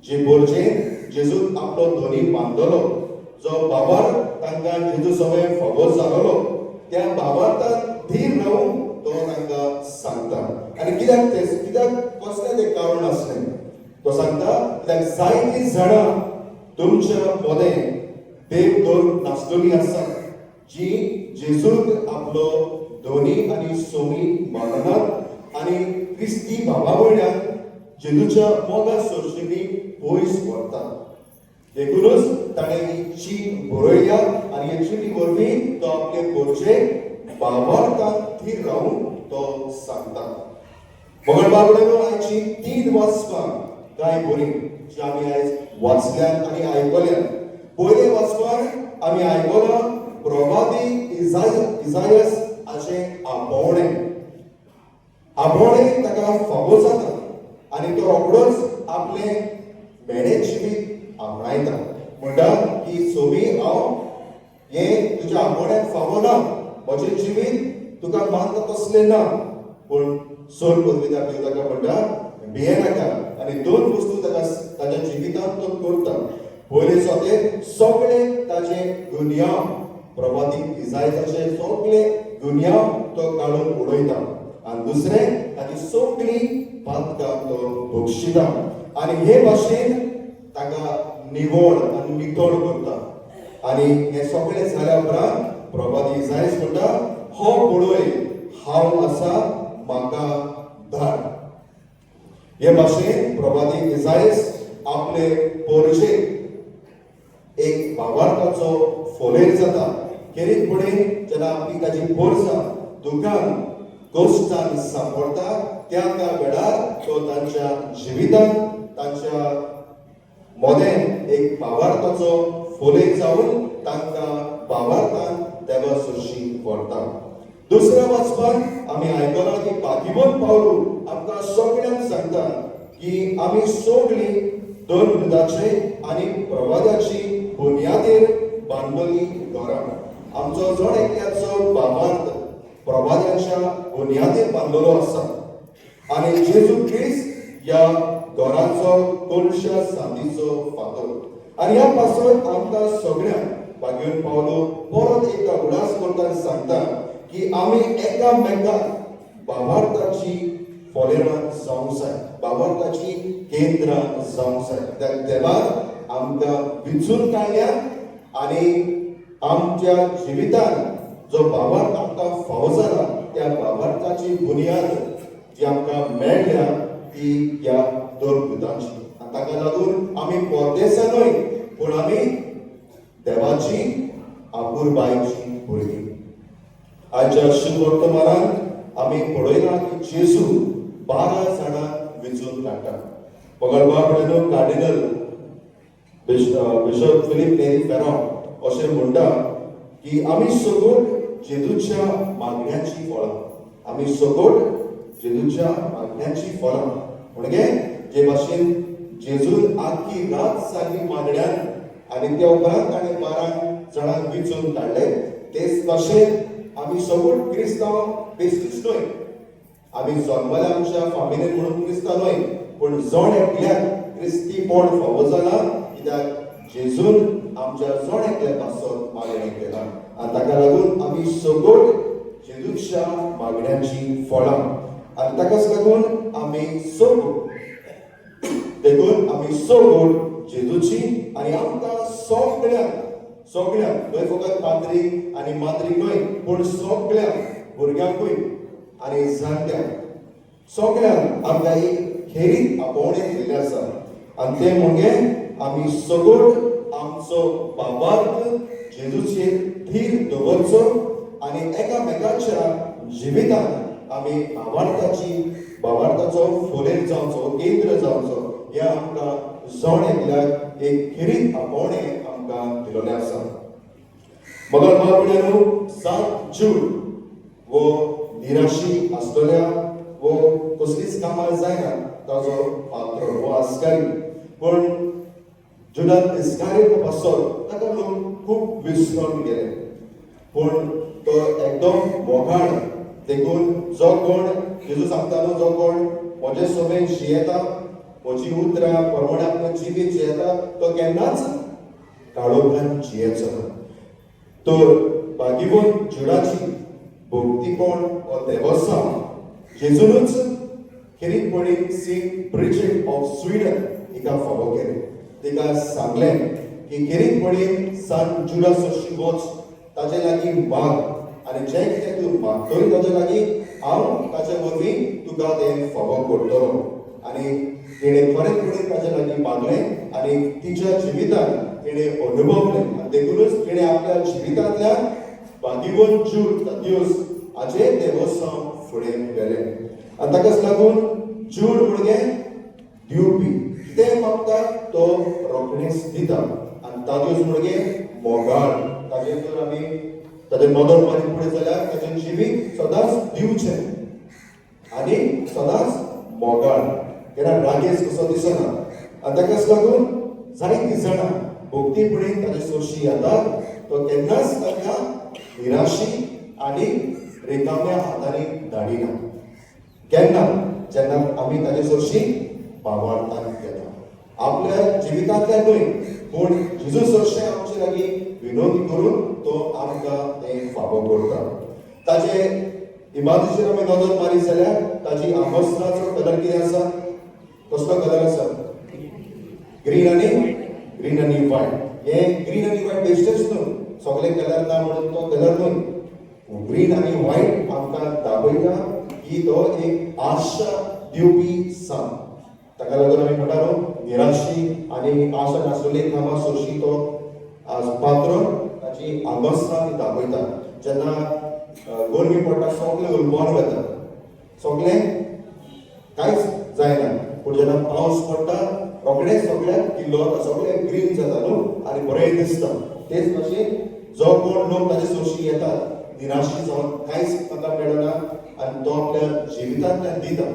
जे पोरचेन जेजून आपलो धोनी बांदलो, जो भावार्थ तांकां जेजू सवय फावो जालोलो, त्या भावार्थांत धीर रावून तो तांकां सांगता. आनी कित्याक कसलें तें कारण आसलें तो सांगता, कित्याक जायतीं जाणां तुमच्या मदें देव धरून नासलेलीं आसात, जी जेजूक आपलो धोनी आनी सोमी माननात आनी क्रिस्ती भावा वयल्यान जेजूच्या मोगा सोडचिनी पयस व्हरतात. देखूनच ताणें ही चीट बरयल्या आनी हे चिटी वरवीं तो आपले पोरचेक भावार्थांत धीर रावून तो सांगता. मंगळबारवडेनो आयची 3 वाचपां कांय बरी जी आमी आयज वाचल्यात आनी आयकल्यात. पयले वाचपान आमी आयकलां प्रवादी इसायास हाचें आबोणे ताका फावो जाता आनी तो रोखडोच आपले मेळें जिवीत आपणायता. म्हणटा की सोमी हांव हें तुज्या आबोण्याक फावो ना, म्हजें जिवीत तुका मानता तसलें ना. पूण सोल पदवीदार देव ताका म्हणटा भियेनाका आनी 2 वस्तू ताच्या जिवितांत तो करता. पयले स्वातेर सगळे ताचे गुन्यांव, प्रवादी इसायासाचे सगळे गुन्यांव तो काडून उडयता आनी दुसरें ताची सगळी पातकां तो भोगशिता आनी हे भाशेन ताका निवळ आनी नितळ करता. आनी हे सगळें जाल्या उपरांत प्रवादी इसायास म्हणटा, हो पळय हांव आसा, म्हाका धाड. हे भाशेन प्रवादी इसायास आपले पोरचेक एक भावार्थाचो फोलेर जाता. खेरीतपणे जेन्ना आपली ताची पोरसां दुखान गोश्टान सांपडटा त्या वेळार तो तांच्या जिवितांत तांच्या मोदें एक भावार्थाचो फोलेर जावन तांकां भावार्थान देवा सुरशी व्हरता. दुसऱ्या वाचपान आमी आयकलां की बागिबन पावलो आमकां सगळ्यांक सांगता की आमी सगळीं धर्मयुद्धाचे आनी प्रवादाची बुनयादेर बांदलेली घरां. आमचो जण एकल्याचो भावार्थ प्रवादाच्या बुनयादेर बांदलेलो आसा आनी जेजू क्रिस्त ह्या घराचो कोणशा सांतीचो फातर. आनी ह्या पासून आमकां सगळ्यांक बागिबन पावलो परत एकदा उडास करता सांगता की आमी एकामेकांक भावार्थाची फोलेरां जावंक जाय, भावार्थाची केंद्रां जावंक जाय. कित्याक देवान आमकां विचून काडल्या आनी आमच्या जिवितांत जो भावार्थ आमकां फावो जाला त्या भावार्थाची बुनयाद जी आमकां मेळ्ळ्या ती ह्या धर्मयुद्धाची. आनी ताका लागून आमी परदेसा न्हय पूण आमी देवाची आपुरबायेची भुरगीं. आयच्या शुभ वर्तमानांत आमी पळयलां की जेजू 12 जाणांक वेंचून काडटा. मंगळबार कार्डिनल बिशप फिलीप नेरी फेरोन अशें म्हणटा की आमी सगळ जेजूच्या मागण्यांची फळां, आमी सगळ जेजूच्या मागण्यांची फळां. म्हणजे जे भाशेन जेजून आख्खी रात सारकी मागण्यान आनी त्या उपरांत ताणें 12 जाणांक वेंचून काडले, तेच भाशेन आमी सगळ क्रिस्तांव बेश्टीच न्हय. आमी जल्मल्या आमच्या फामिलीन म्हणून क्रिस्तांव न्हय पूण जण एकल्याक क्रिस्तीपण फावो जाला. कित्याक जेजून आमच्या जोड एकल्या पासून मागणी केला आणि ताका लागून आमी सगोड जेजूच्या मागण्यांची फळां आणि ताकाच लागून आमी सगोड देखून आमी सगोड जेजूची आणि आमकां सगळ्यांक न्हय फकत पाद्रीक आनी माद्रीक न्हय पूण सगळ्यांक भुरग्यांकूय आनी जाणट्यांक सगळ्यांक आमकां एक खेरीत आपोवणें दिल्लें आसा आनी तें म्हणजे आमी सगोड आमचो बाबार्थ जेजूचेर धीर दवरचो आनी एकामेकाच्या जिवितांत आमी भावार्थाचो फुलेर जावचो केंद्र जावचो हें आमकां जोड एकल्याक एक खेरीत आपोवणें आमकां दिल्लें आसा. मगर बाळभुरग्यांनो 7 जून वो निराशी आसतल्या वो कसलीच कामां जायना ताजो पात्र वो आस्कारी पूण जुदास इस्कारियोत पासत ताका लोक खूब विसरून गेले पूण तो एकदम मोगाळ देखून जो कोण जेजू सांगता न्हू जो कोण म्हजे सोबेन जियेता म्हजी उतरां प्रमाणे आपलें जिवीत जियेता तो केन्नाच काळोखान जियेचो ना. तर बागिबोन जुडाची भोगतीपण हो देवस्थान जेजूनच खेरीतपणी सेंट ब्रिजिट ऑफ स्वीडन हिका फावो केलें. तिका सांगलें की खेरीतपणी सान जुडास अशी वच ताचे लागीं माग आनी जें कितें तूं मागतली ताचे लागीं हांव ताचे वरवीं तुका तें फावो करतलो. आनी तिणें खरेंपणी ताचे लागीं मागलें आनी तिच्या जिवितांत तिणें अनुभवलें आनी देखूनच तिणें आपल्या जिवितांतल्यान बागिबोन जूड दिवस हाजें देवस्थान फुडें व्हेलें. आनी ताकाच लागून जूड म्हणजे दिवपी कितें मागता तो रोखडेंच दिता आनी ता दिवस म्हणजे मोगाळ ताजेर जर आमी ताजें नदर मारीत फुडें जाल्यार ताजें जिवीत सदांच दिवचें आनी सदांच मोगाळ केन्ना रागेस कसो दिसना. आनी ताकाच लागून जायतीं जाणां भोगतीपणी ताजे सोशी येतात तो केन्नाच ताका निराशी आनी रिकाम्या हातांनी धाडिना. केन्ना जेन्ना आमी ताजे सोशी भावार्थान घेता आपल्या जिवितांतल्यान न्हय पूण जेजू सोर्शें आमचे लागीं विनोदी करून तो आमकां तें फावो करता. ताजे इमारतीचेर आमी नदर मारीत जाल्यार ताजी आमोस्त्राचो कलर कितें आसा कसलो कलर आसा ग्रीन आनी व्हायट. हे ग्रीन आनी व्हायट बेश्टेच न्हू सगळे कलर ना म्हणून तो कलर न्हय ग्रीन आनी व्हायट आमकां दाखयता की तो एक आशा दिवपी सन. ताका लागून आमी म्हणटा न्हू निराशी आनी आशा नासलेली कामां सोशी तो पात्र ताची आगोस्तां ती दाखयता. जेन्ना गरमी पडटा सगळें उलबोन वता सगळें कांयच जायना पूण जेन्ना पावस पडटा रोखडेंच सगळ्याक किल्लो सगळें ग्रीन जाता न्हू आनी बरें दिसता. तेच भाशेन जो कोण लोक ताजे सोशी येतात निराशी जावन कांयच ताका मेळना आनी तो आपल्या जिवितांतल्यान दिता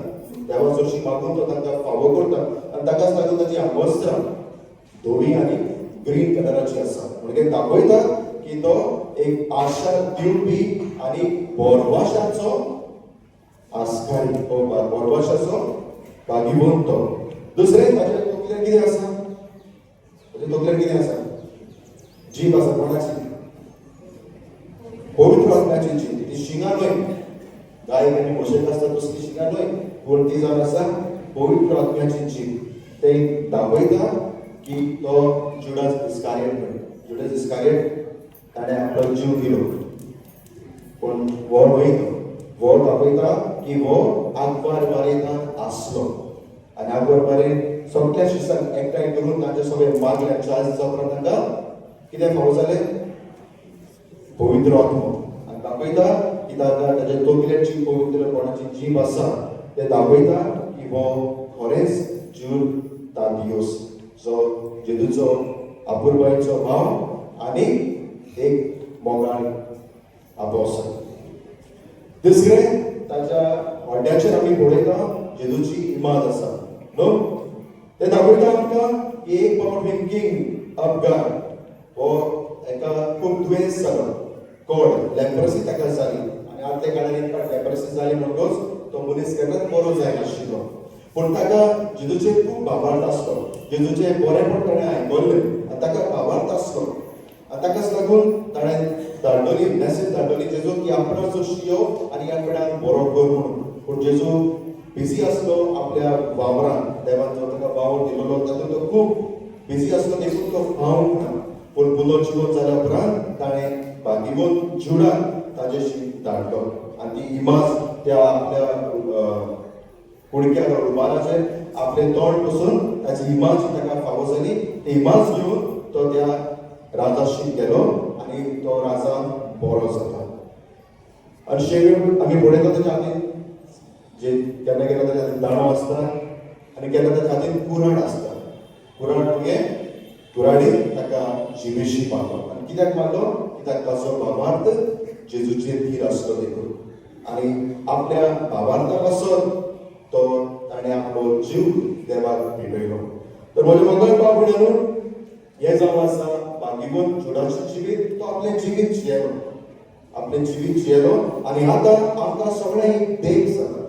देवा सोशी मागून तो तांकां फावो करता आनी ताकाच लागून ताची आगोस्त्रां धवी आनी ग्रीन कलराची आसा म्हणजे दाखयता की तो एक आशा दिवपी आनी बोरवाशाचो आस्कारी बोरवाशाचो बागिबोन तो. दुसरें ताच्या तकलेर कितें आसा ताच्या तकलेर कितें आसा जीब आसा कोणाची पवित्र आत्म्याची जीब. ती शिंगां न्हय गाय आनी म्हशेक आसता तसली शिंगां न्हय पूण ती जावन आसा पवित्र आत्म्याची जीब. तें दाखयता की तो जुडास इस्कारियोत ताणें आपलो जीव दिलो पूण वो वयता वो दाखयता की वो आगवार बारेंत आसलो आनी आगवार बारेन सगळ्या शिसांक एकठांय करून तांचे सगळे मागल्या 40 दिसां उपरांत तांकां कितें फावो जालें पवित्र आत्मो आनी दाखयता की ताका ताजे तकलेची पवित्र कोणाची जीब आसा तें दाखयता की वो खरेंच जूड तादियोस जो जेजूचो आपुरबायेचो भाव आनी एक मोगाळ आपोसल. दुसरें ताच्या हॉड्याचेर आमी पळयता जेजूची इमाद आसा न्हू तें दाखयता आमकां की एक पावट किंग अफगान हो एका खूब दुयेंस जालो कोड लेप्रोसी ताका जाली आनी आदल्या काळार एक फावट लेप्रोसी जाली म्हणटकच तो मनीस केन्नाच बरो जायनाशिल्लो पूण ताका जेजूचेर खूब भावार्थ आसलो जेजूचे बरेपण ताणें आयकल्लें आनी ताका भावार्थ आसलो आनी ताकाच लागून ताणें धाडलोली मॅसेज धाडलोली जेजू की आपणा चडशी यो आनी ह्या पिड्याक बरो कर म्हणून. पूण जेजू बिजी आसलो आपल्या वावरान, देवान जो ताका वावर दिलोलो तातूंत तो खूब बिजी आसलो देखून तो पावूंक ना. पूण पुलो जिवोन जाल्या उपरांत ताणें भागिवून जुडाक ताजेशी धाडलो आनी ती इमाज त्या आपल्या कुडक्यार रुमालाचेर आपलें तोंड पसून ताची इमाज ताका फावो जाली. ती इमाज घेवन तो त्या राजाशी गेलो आनी तो राजा बरो जाता. आनी शेवट आमी पळयता ताच्या हातीन जे केन्ना केन्ना ताच्या हातीन दाणो आसता आनी केन्ना ताच्या हातीन कुराड आसता. कुराड म्हणजे कुराडीन ताका जिवेशी मारलो. आनी कित्याक मारलो? कित्याक ताचो भावार्थ जेजूचेर धीर आसलो देखून. आनी आपल्या भावार्था पासून तो ताणें आपलो जीव देवाक भेटयलो. तर म्हज्या मंगळ बाबड्यानो हे जावन आसा भागिवून जुडाचें जिवीत. तो आपलें जिवीत जियेलो, आपलें जिवीत जियेलो आनी आतां आमकां सगळें एक देख जाता.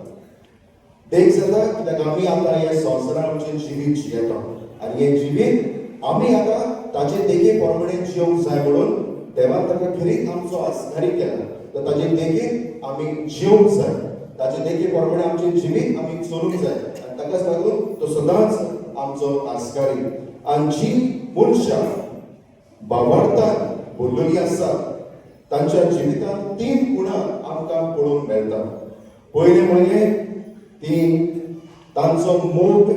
देख जाता कित्याक आमी आतां हे संवसारांत आमचें जिवीत जियेता आनी हें जिवीत आमी आतां ताचे देखे प्रमाणे जियोंक जाय म्हणून देवान ताका खरीच आमचो आस्कारीक केला. तर ताचे देखीक आमी जियोंक जाय, ताचे देखे प्रमाणे आमचें जिवीत आमी चलूंक जाय आनी ताकाच लागून तो सदांच आमचो आस्कारीक. आनी जी मनशां भावार्थान भरलेलीं आसा तांच्या जिवितांत 3 गुणां आमकां पळोवंक मेळटा. पयलें म्हणजे ती तांचो मोग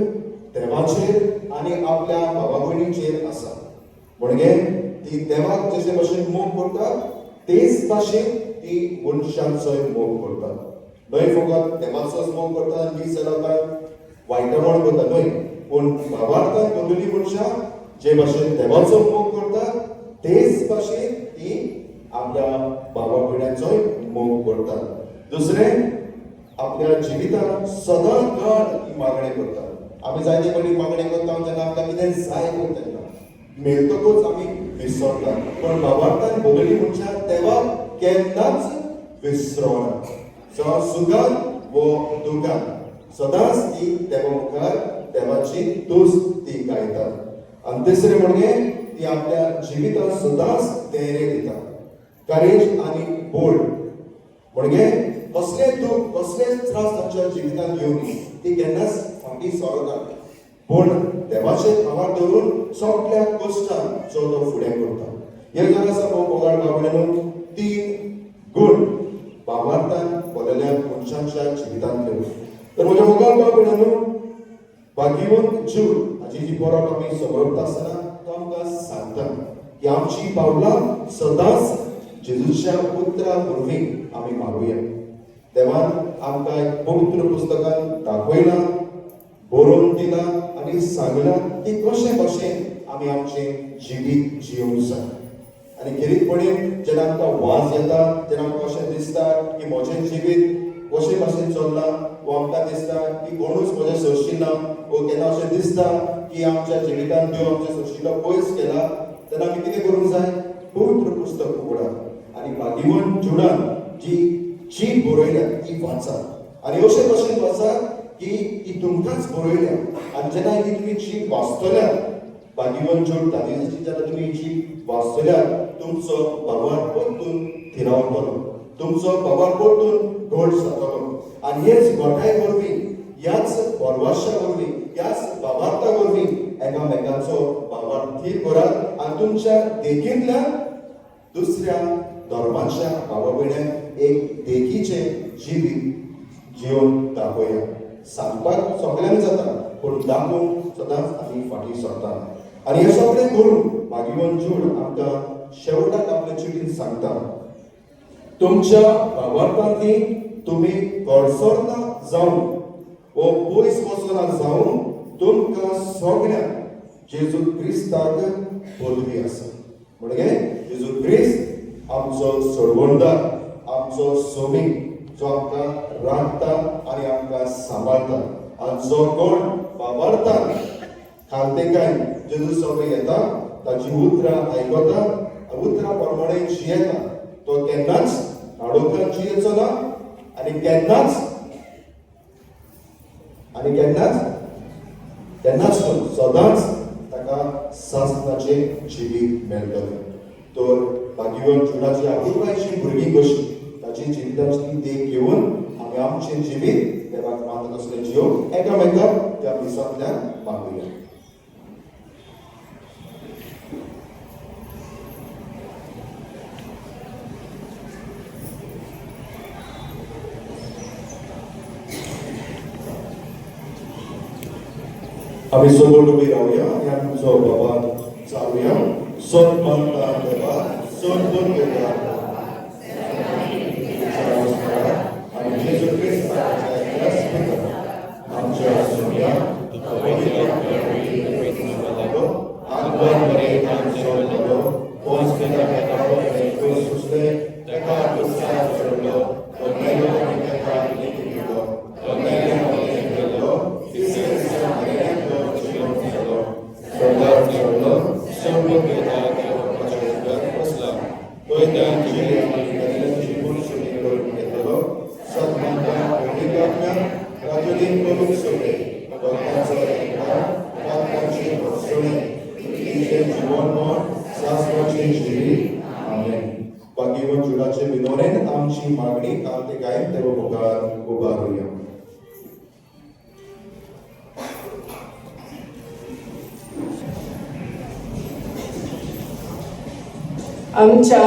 देवाचेर आनी आपल्या भावा भयणीचेर आसा. म्हणजे ती देवाक जशे भशेन मोग करता तेच भाशेन ती मनशांचोय मोग करता. न्हय फकत देवाचोच मोग करता आनी दीस चलता वायटपण करता न्हय, पूण भावार्थान भरलेलीं मनशां जे भाशेन देवाचो मोग करता तेच भाशेन ती आपल्या भावा भयण्याचोय मोग करता. दुसरें आपल्या जिवितांत सदां काळ ती मागणी करता. आमी जायते फावटी मागणी करता जेन्ना आमकां कितें जाय पळय तेन्ना मेळटकूच आमी विसरता. पूण भावार्थान भरलेलीं मनशां देवाक केन्नाच विसरना. जावं सुखान वो दुखान सदांच ती देवा मुखार देवाची तुज ती गायता. आनी तिसरें म्हणजे ती आपल्या जिवितांत सदांच धैर्य दिता, करेज आनी बोल्ड. म्हणजे कसले दूख कसले त्रास तांच्या जिवितांत येवं ती केन्नाच फाटीं सरना. पूण देवाचेर आवार दवरून सगळ्या कश्टांक तो फुडें करता. हे जर आसा मोगाळ बाबड्यानो 3 गूण भावार्थान भरलेल्या मनशांच्या जिवितांतल्यो. तर म्हज्या मोगाळ बाबड्यानो भागिवंत जीव हाची जी बरोवप आमी समरपता आसतना तो आमकां सांगता की आमची पावलां सदांच जेजूच्या पुत्रा वरवीं आमी मारूया. देवान आमकां एक पवित्र पुस्तकान दाखयलां, बरोवन दिलां आनी सांगलां की कशे भशेन आमी आमचें जिवीत जियोंक जाय. आनी खेरीतपणी जेन्ना आमकां वाज येता तेन्ना आमकां अशें दिसता की म्हजें जिवीत कशे भाशेन चल्लां, वो आमकां दिसता की कोणूच म्हजें सोडशिना, वो केन्ना अशें दिसता की आमच्या जिवितांत देव आमच्या सोडशिलो पयस केला. तेन्ना आमी कितें करूंक जाय? पवित्र पुस्तक उगडात आनी भागिवंत जुडान जी बरयल्या ती वाचा आनी अशे भशेन वाचा की ती तुमकांच बरयल्या. आनी जेन्ना ही तुमी जी वाचतल्यात भागिवंत जूड दाविदाची जेन्ना तुमी जी वाचतल्यात तुमचो भावार परतून थिरावतलो, तुमचो भावार परतून घट जातलो. आनी हेच घटाय वरवीं ह्याच परवाशा वरवीं ह्याच भावार्था वरवीं एकामेकांचो भावार थीर करात आनी तुमच्या देखींतल्यान दुसऱ्या धर्माच्या भावा भयण्यांक एक देखीचे जिवीत जिवन दाखोवया. सांगपाक सगळ्यांक जाता पूण दाखोवंक सदांच आमी फाटीं सरता. आनी हे सगळें करून भागिवंत जूड आमकां शेवटाक आपल्या चिठीन सांगता तुमच्या भावार्थांतली तुमी कडसरना जावन वो पयस वचना जावन तुमकां सगळ्यांक जेजू क्रिस्ताक पदवी आसा. म्हणजे जेजू क्रिस्त आमचो सोडवणदार, आमचो सोमी जो आमकां राखता आनी आमकां सांबाळता. आनी जो कोण भावार्थान खालतेकाय जेजू सगळें येता ताची उतरां आयकता, उतरां प्रमाणे जियेता, तो केन्नाच आडोखान जियेचो ना आनी केन्नाच तेन्नाच न्हू सदांच ताका सासणाचे जिवीत मेळटलें. तर भाग्यवान जुडाची आपुलबायेची भुरगीं कशी ताची चिंताची देख घेवन आमी आमचें जिवीत देवाक मानत असलें जियोक एकामेकाक त्या मिसांतल्यान मागुया. आमी समोर उबी रावया आनी आमचो बाबा चालुया. सोन मानता देवा सोन कोण घेता आनी जेजू क्रिस्ताच्या स्पिता आमच्या सोन्या पवित्र आगमन बरें आमचो बरो पोस केला तेका क्रूस सुसले तेका क्रूसार चडलो तो मेलो आनी तेका लिखिलो तो मेलो आनी गेलो तिसरे दिसा मरेलो जिवन जालो सोदार चडलो सोडून गेला देवाच्या उदरांत बसला तो त्या जिवीत आनी गरजेची पुरुषी करून घेतलो सन्मानता पवित्रात्म्या राजुलीन करून सोडले भक्तांचो एककार पापांची भोसवणी तुझे जीवन म्हण सासवाचे जिवीत आमेन. भाग्यवान जुडाचे विनोरेन आमची मागणी कांतिकायेन देव मुखार उबारुया. आमच्या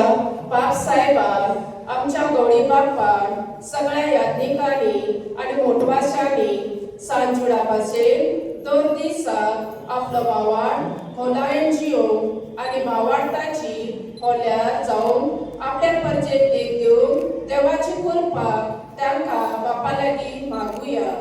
बाप साहेबान आमच्या गवळी बापान सगळ्या यात्रिकांनी आणि मोठवाशांनी सांजुडापाचेर 2 दिसाक आपलो भावाड खोलायेन जियोंक आनी भावार्थाची खोल्यार जावन आपल्या परजेक देख दिवंक देवाची कृपा तांकां बापा लागीं मागुया.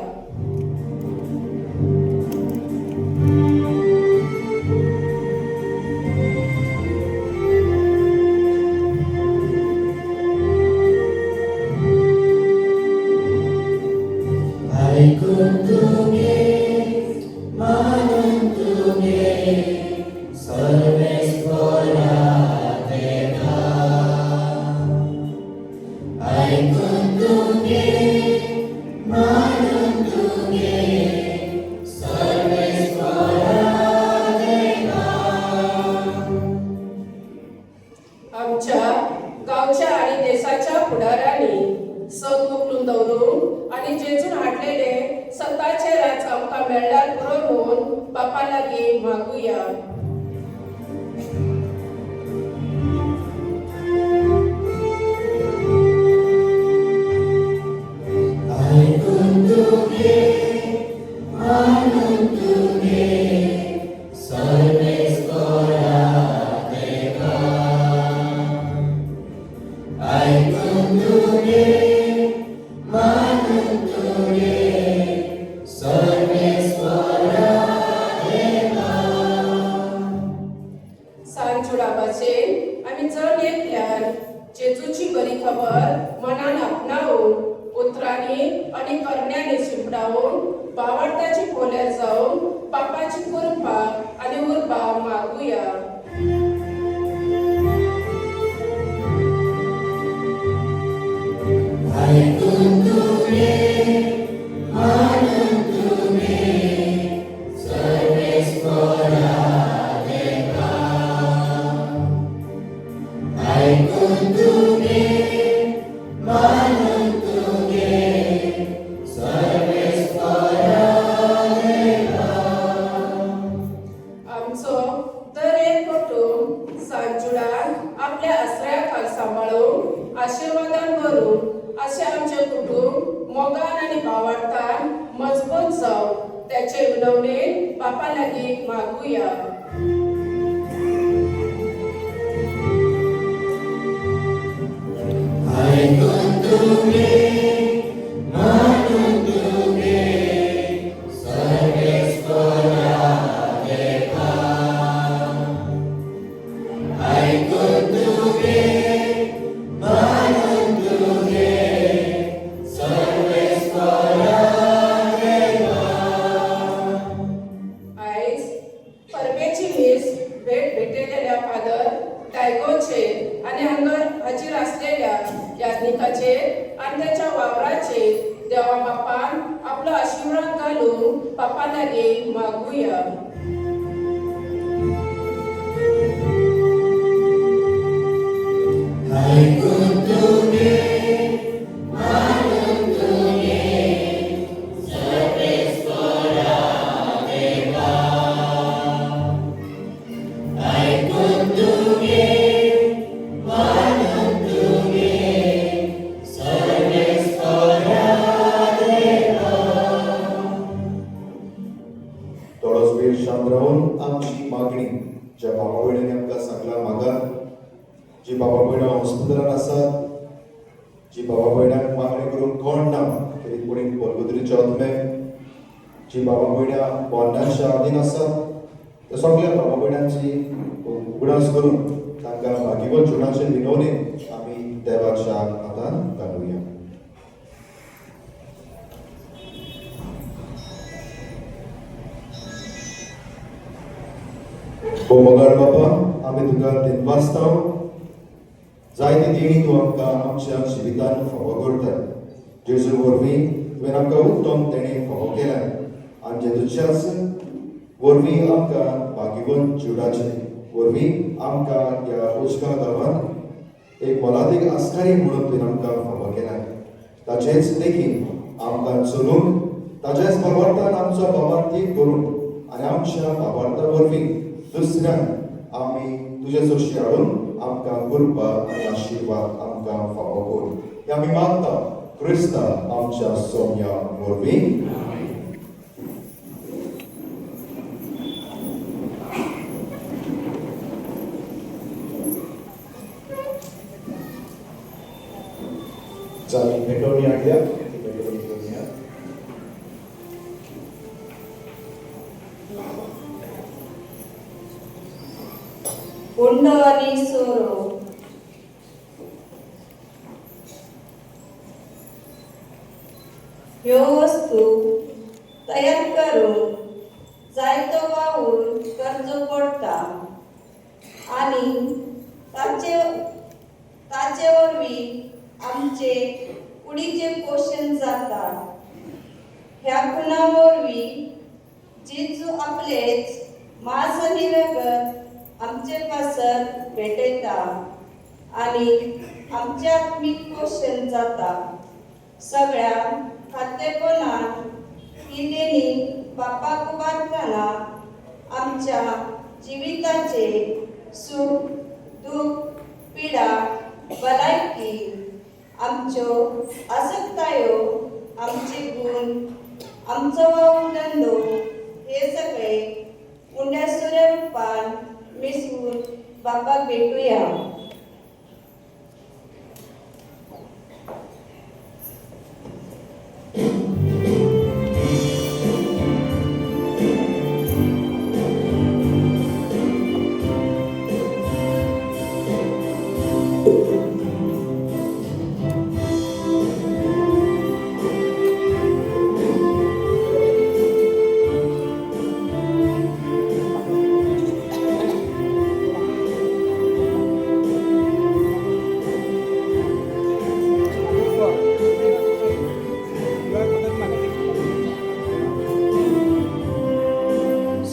ऐकून तुगे मानून तुगे सर्वेश्वरा देवा. ऐकून तुगे मानून तुगे सर्वेश्वरा देवा. आमच्या गावच्या आणि देशाच्या फुडाऱ्यांनी सत उखलून दवरून आणि जेजून हाडलेले सत्ताचे राज आमकां मेळ्ळ्यार पुरो म्हणून बापा लागीं मागुया. ऐकून तुगे मानून तुगे सर्वेश्वरा देवा. ऐकून तुगे मानून तुगे सर्वेश्वरा देवा. सांजुडापाचेर आमी चड एकल्यान जेजूची बरी खबर मनान आपणावून उतरांनी आणि करण्यांनी शिंपडावून भावार्थाची खोल्यार जावन बापाची कृपा आनी उर्बा मागुया. ऐकून तुगे मानून तुगे सर्वेश्वरा देवा. ऐकून तुगे मानून तुगे सर्वेश्वरा देवा. आमचो दर एक कुटुंब सांजुडान आपल्या आश्रयाखाल सांबाळून आशिर्वादान भरून असे आमचे कुटुंब मोगान आणि भावार्थान मजबूत जाव त्याचे विनवणेन बापा लागीं मागुया. ऐकून तुगे मानून तुगे सर्वेश्वरा देवा. ऐकून तुगे मानून तुगे सर्वेश्वरा देवा. आयज परबेची मीस भेट भेटलेल्या फादर टायगोचे आणि हांगर हाजीर असलेल्या याज्ञिकाचे आणि त्याच्या वावराचे देवा बापान आपलो आशीर्वाद घालून बापा लागे मागुया. ऐकून तुगे मानून तुगे सर्वेश्वरा देवा ऐकून तुगे मानून तुगे सर्वेश्वरा देवा. थोडोच वेळ शांत राहून आमची मागणी ज्या बाबा भयणींनी आमकां सांगला मागा, जी बाबा भयणां हॉस्पिटलांत आसात, जी बाबा भयणांक मागणी करूंक कोण ना तरी कोणी बलगोत्रीचे आत्मे, जी बाबा भयणां बोंडांच्या आदीन आसात, त्या सगळ्या बाबा भयणांची उगडास करून तांकां भागीवत जिवनाचे विनवणी आमी देवाच्या हातांत घालुया. हो मोगाळ बाबा, आमी तुका दिनवासताव जायती देणी तूं आमकां आमच्या जिवितांत फावो करता. जेजू वरवीं तुवें आमकां उत्तम देणी फावो केल्या आनी जेजूच्याच वरवीं आमकां भागीवंत जिवनाचे वरवीं आमकां ह्या उजका गांवांत एक मोलादीक आस्कारी म्हणून तुवें आमकां फावो केल्या. ताचेच देखीन आमकां चलूंक ताच्याच बाबार्थान आमचो बाबार्थी करून आनी आमच्या बाबार्था वरवीं दुसऱ्यांक आमी तुजे चडशी हाडून आमकां कृपा आनी आशिर्वाद आमकां फावो कर. हें आमी मागता क्रिस्ता आमच्या सोम्या वरवीं. जामी भेटोवणी हाडल्या, भेटोवणी करूया. कुंड आणि सोरो ह्यो वस्तू तयार करून जायतो वावर कर्ज पडटा आणि ताचे वरवीं आमचे कुडीचे पोषण जाता. ह्या गुणां वरवीं जेजू आपलेच मांस आनी रगत आमचे पासत भेटयता आणि आमचे आत्मीक पोषण जाता. सगळ्या खातेपणान ही देणी बापाक उबारतना आमच्या जिविताचे सुख दुःख पिडा भलायकी आमच्यो आसक्तायो आमचे गुण आमचो वावर धंदो हे सगळे उंड्या सुऱ्या रूपान मिसळून बापाक भेटूया.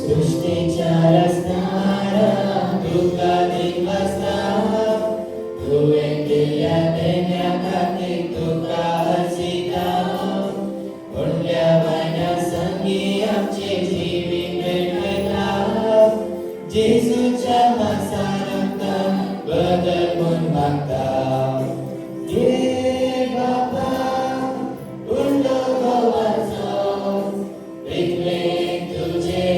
सृष्टीच्या रचनारा तुका दिवसता तुवें केल्या देण्या खातीर तुका हसिता. व्हडल्या वाड्या संगी आमचे जिवीत भेटयता. जेजूच्या मांसा रक्तान बदल म्हूण मागता. हे बाबा कुंड गोवाचो विकले तुजे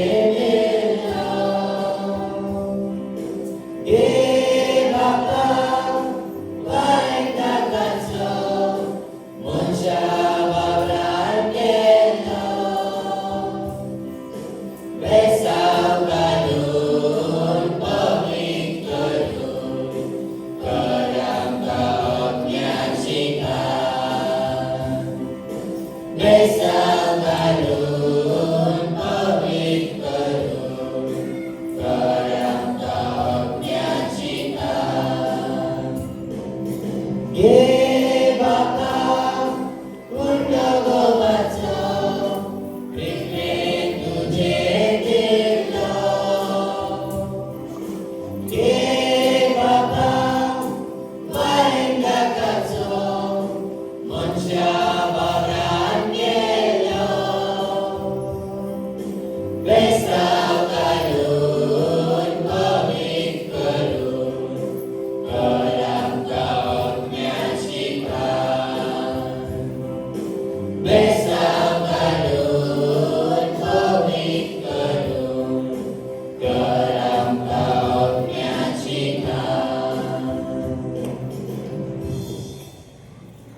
Ye Bapa, Unda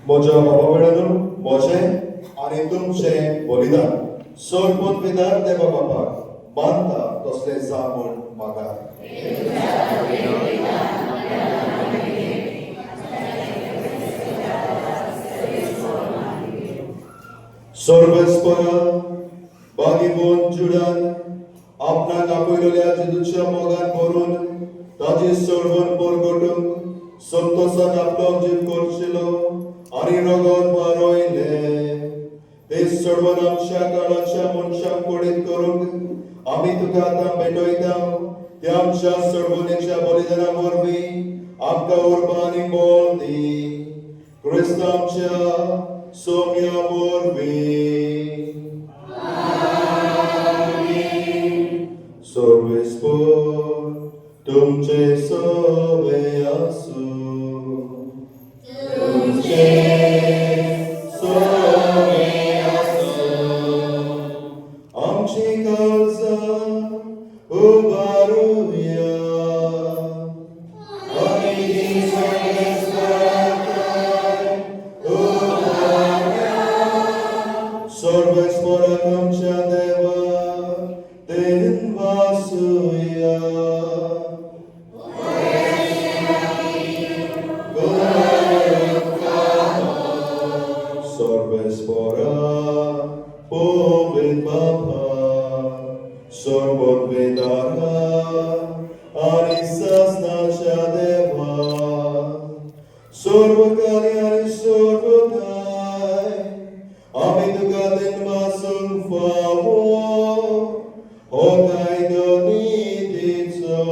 म्हज्या बाबा कडेन म्हजें आनी तुमचें बलिदान सोडपून विधान देवा बापाक मानता तसलें जा म्हूण म्हाका सर्वेस्परा बागीबोन जुडान आपणाक आपयलेल्या जेजूच्या मोगान भरून ताची सोडवण परगटूंक संतोषान आपलो जीव करशिलो आनी रगत वारोयले ते सोडवण आमच्या काळाच्या मनशाक पडीत करूंक आमी तुका आतां भेटयता त्या आमच्या सोडवणेच्या बलिदाना वरवीं आमकां उर्बा आनी बोल दी क्रिस्त आमच्या सोम्या वरवीं सर्वेस्पर तुमचे सवे आसूं आमची काळजां उबारुया सर्वेस्पराक आमच्या देवा देन वासुया सर्वेस्परा पवित्र बापा सर्ववेदारा आनी शासनाच्या देवा सर्वकार्य आनी सर्वकाय आमी तुका दिन वासून फावो हो कायदो नितीचो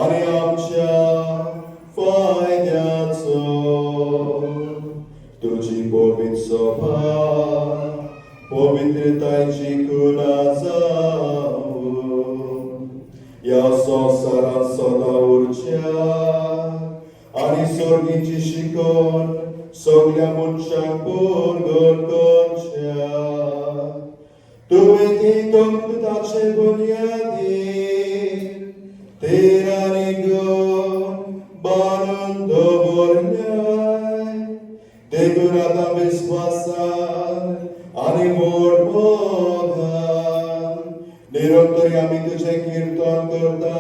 आनी आमच्या फायद्याचो तुजी पवित्र सभा पवित्रतायची खुणा जावूं ह्या संवसारांत सदा उरच्या आनी सर्गीची शिकवण सगळ्या मनशांक परगट करच्या तुवें ती तकताचे बुनयादीर तेर आनी गण बांदून दवरल्याय देखून आतां विस्वासान आनी व्हड मोगान निरंतरी आमी तुजें किर्तन करता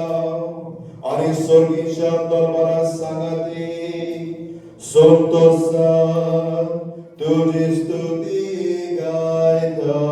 आनी सर्गीच्या दरबारात सांगाती संतोषान तुजी स्तुती गायता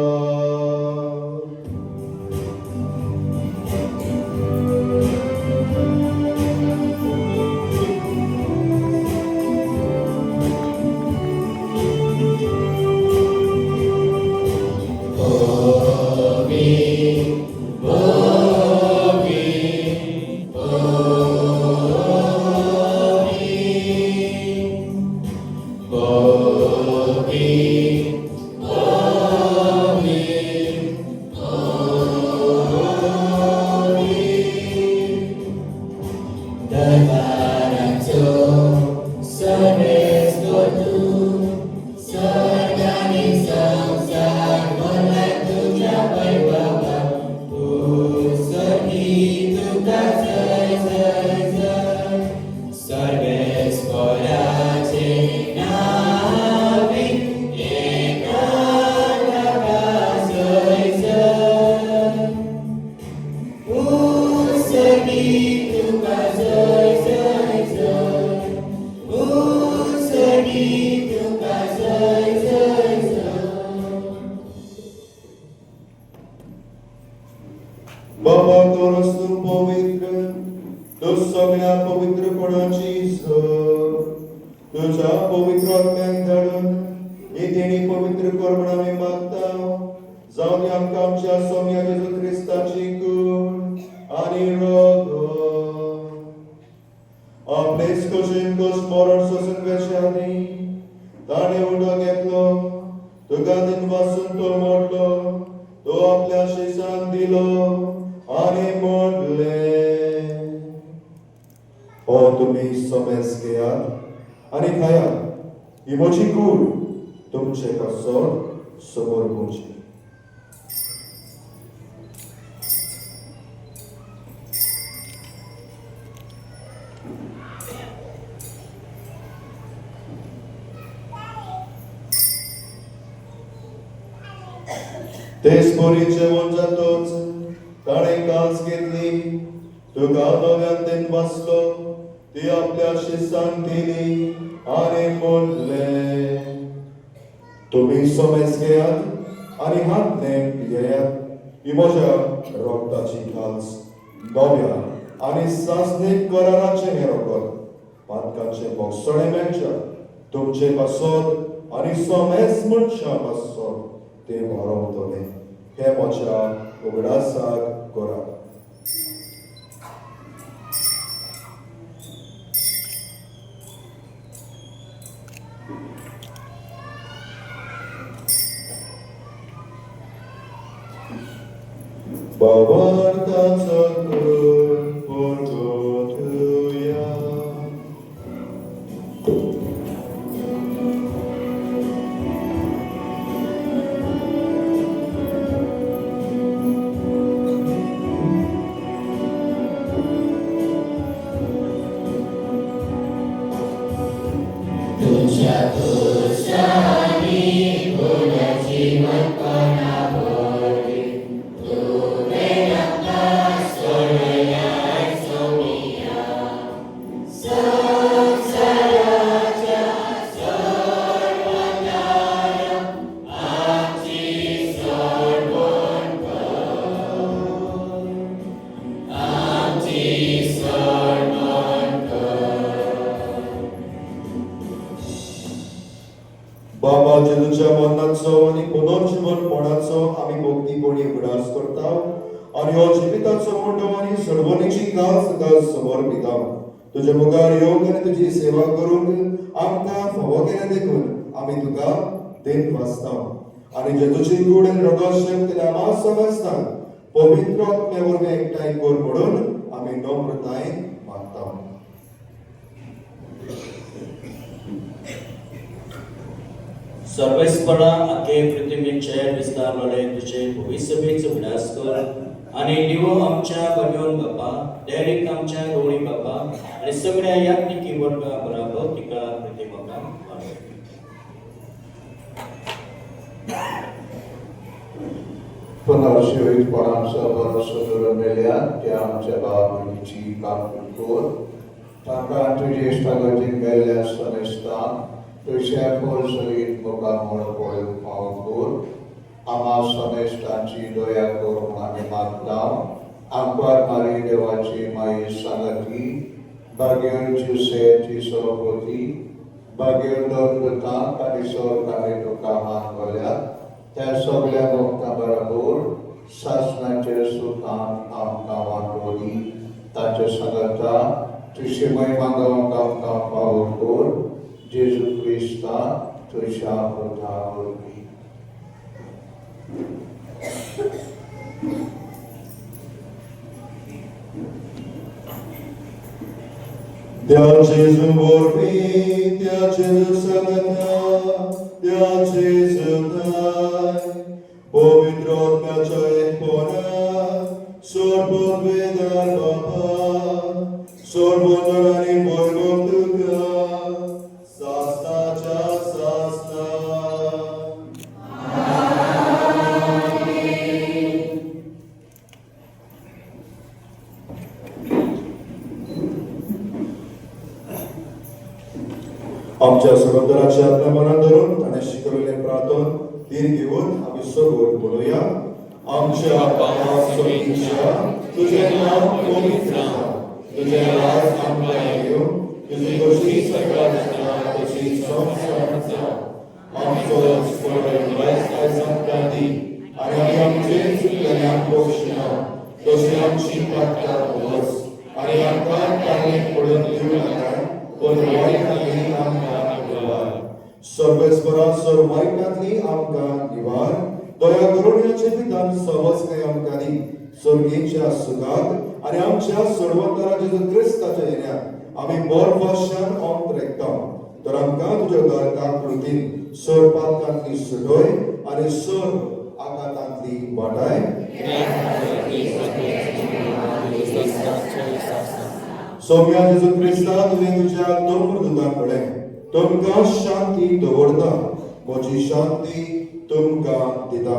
बाबा तोरस तू पवित्र तू सगळ्या पवित्रपणाची सर तुझ्या पवित्र आत्म्याक धाडून ही तेणी पवित्र कर म्हण आमी मागता जावं ती आमकां आमच्या सोम्या जेजू क्रिस्ताची कूड आनी रगत आपलेच कशें कश मरण सोसून वेशांनी ताणें उडो घेतलो तुका दिन वासून तो मोडलो तो आपल्या शिशान दिलो आनी मोडले हो तुमी समेस घेयात आनी खायात ही म्हजी कूड तुमचे कसो समोर पोवची तेच बरी जेवण जातोच ताणे कास घेतली तुका दोगांतेन बसलो ती आपल्या शिष्यान दिली आणि बोलले तुम्ही सोमेस घेयात आणि हात नेम पियेयात ही म्हज्या रोगताची खास नव्या आणि सासणीक कराराचे हे रोगत पातकाचे मोगसणे मेळच्या तुमचे पासत आणि सोमेस मनशा पासत ते वारवतले हे म्हज्या उगडासाक करा Bavartaca porgotuja. तुझ्या तुझ्यानी गुणाची मत्पणा बोलली तुवे रक्ता सोडल्या सोमिया संसाराच्या सर्वतार आमची सोडवण कर आमची सोडवण कर बाबा जेजूच्या मरणाचो आणि पुनर्जीवनपणाचो आम्ही भोक्तीपणी उगडास करता आणि हो जिविताचो मोठो आणि सडवणीची कास सदांच समर्पिता तुझे मुखार येवंक आणि तुझी सेवा करूंक आमकां फावो केलें देखून आमी तुका देन वाचता आणि जेजूची कूड आणि रगत शक्त आम्हा समजता पवित्र आत्मे वरवीं एकठांय कर म्हणून आमी नम्रतायेन मागता सर्वेस्परा आखे पृथ्वीचे विस्तारले तुझे भविष्यवेचो विनाश कर आणि दिवो आमच्या बगेवन बापा डेरीक आमच्या दोळी बापा आणि सगळ्या याज्ञिकी वर्गा बराबर तिका प्रतिमका पुनर्जीवितपणाचा भरोसा दवरलेल्या त्या आमच्या बाबतीची कामगीर कर ताका तुझे इश्टागतीन गेल्ल्या समेस्ता तुझ्या खोलसरीत मुखामोळ पळोवंक फावो कर आम्हा समेस्तांची दया कर म्हूण आमी मागता आमकां मारी देवाची माई सांगती भाग्योन जुसेची सरस्वती भाग्योन दंडतांक आनी सरकारे तुका मानवल्यात त्या सगळ्या भक्तां बरोबर सासणाचे सुखान आमकां वाटोवली ताचे सांगता तुझी महिमा गावंक आमकां फावो कर जेजू क्रिस्ता तुझ्या प्रथा वरवीं त्या जेजू वरवीं त्या जेजू सांगता त्या जेजू नाय पवित्र आत्म्याच्या एकपणात सर्ववेदार बाबा सर्वोदर आणि वैभव तुका सासनाच्या सासना आमच्या सगोदराचे आपल्या मनात धरून ताणे शिकवलेले प्रार्थन तीन घेऊन आम्ही सोबत बोलूया आमच्या बाबा सोयीच्या तुझे नाव पवित्र तुझे राज आमकां येवं तुझी कशी सकाळ जाता तशी संवसारांत जावं आमचो आयज आमकां दी आनी आमी आमचे चुकलेल्यांक बक्षिना तशी आमची पातकां वच आनी आमकां ताणें पडून दिवं नाका पण वायटांतली आमकां निवार सर्वेस्परा सर्व वायटांतली आमकां निवार दया करून ह्या जिवितांत समजकाय आमकां दी स्वर्गीच्या सुखात आनी आमच्या सर्वोत्तरा जेजू क्रिस्ताच्या येण्यात आमी बोर वर्षान अंत रेखता तर आमकां तुज्या घरकां कृतीन सर पातकांतली सुटोय आनी सर आकांतांतली वाटाय सौम्या जेजू क्रिस्ता तुवें तुज्या नम्र दुतां कडेन तुमकां शांती दवरता म्हजी शांती तुमकां दिता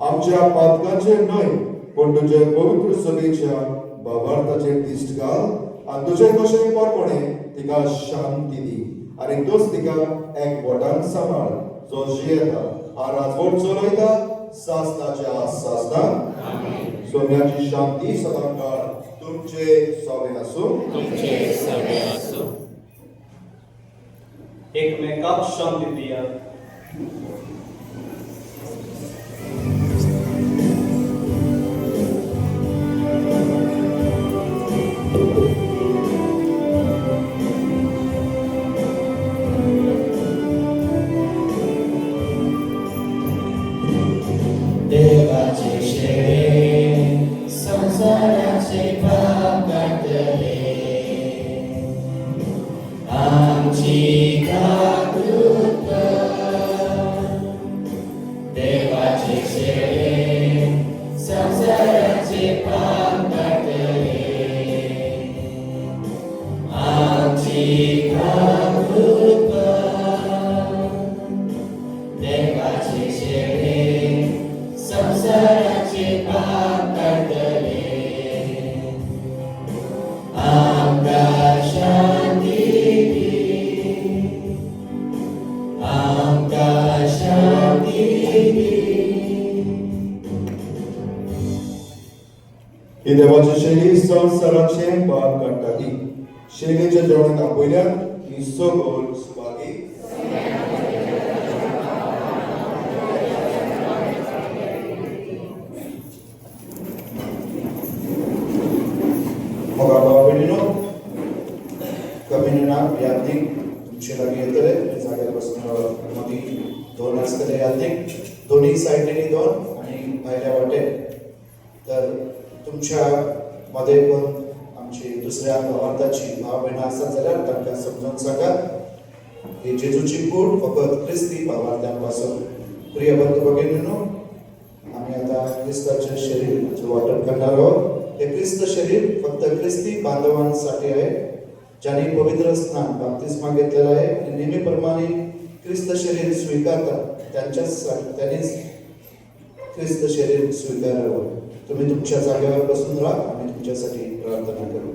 आमच्या पातकांचे न्हय पण तुझे पवित्र सभेच्या भावार्थाचे दिश्ट घाल आनी तुझे कशें परपणे तिका शांती दी आनी तोच तिका एकवटान सांबाळ जो जियेता आ राजवट चलयता सासनाच्या सासनाक सोम्याची शांती सदांकाळ तुमचे सोबे आसूं तुमचे सगळे असो एकमेकाक शांती दिया देवाचे शेळे संसाराचे पाप काढले आमची काकूत देवाचे शेळे संसाराचे पाप काढले आमची काकूत देवाचे शेळे संसाराचे पाप काढले आमकां शांती दी आमकां शांती दी ही देवाची शैली संसाराचे पाप काडटा ती शैलीच्या जेवणाक आपयल्यान ही सगळ सुवाती मोगा बाबा बेटिनो कमिनीना यादीक तुमचे लागीं येतले जाग्यार बसून मदीं दोन आसतले यादीक दोन्ही सायडीनी दोन आनी भायल्या वाटेन तर तुमच्या मध्ये कोण आमची दुसऱ्या भावार्थाची भाव भयणां आसात जाल्यार तांकां समजून सांगात ही जेजूची कूड फकत क्रिस्ती भावार्थ्यां पासून प्रिय बंधू भगिनींनो आमी आतां क्रिस्ताचें शरीर वांटप करणार आहोत हे क्रिस्त शरीर फक्त क्रिस्ती बांधवांसाठी आहे ज्यांनी पवित्र स्नान बाप्तिस्मा घेतलेला आहे आणि नेहमीप्रमाणे क्रिस्त शरीर स्वीकारतात त्यांनीच क्रिस्त शरीर स्वीकारावं तुम्ही तुमच्या जागेवर बसून राहा आम्ही तुमच्यासाठी प्रार्थना करू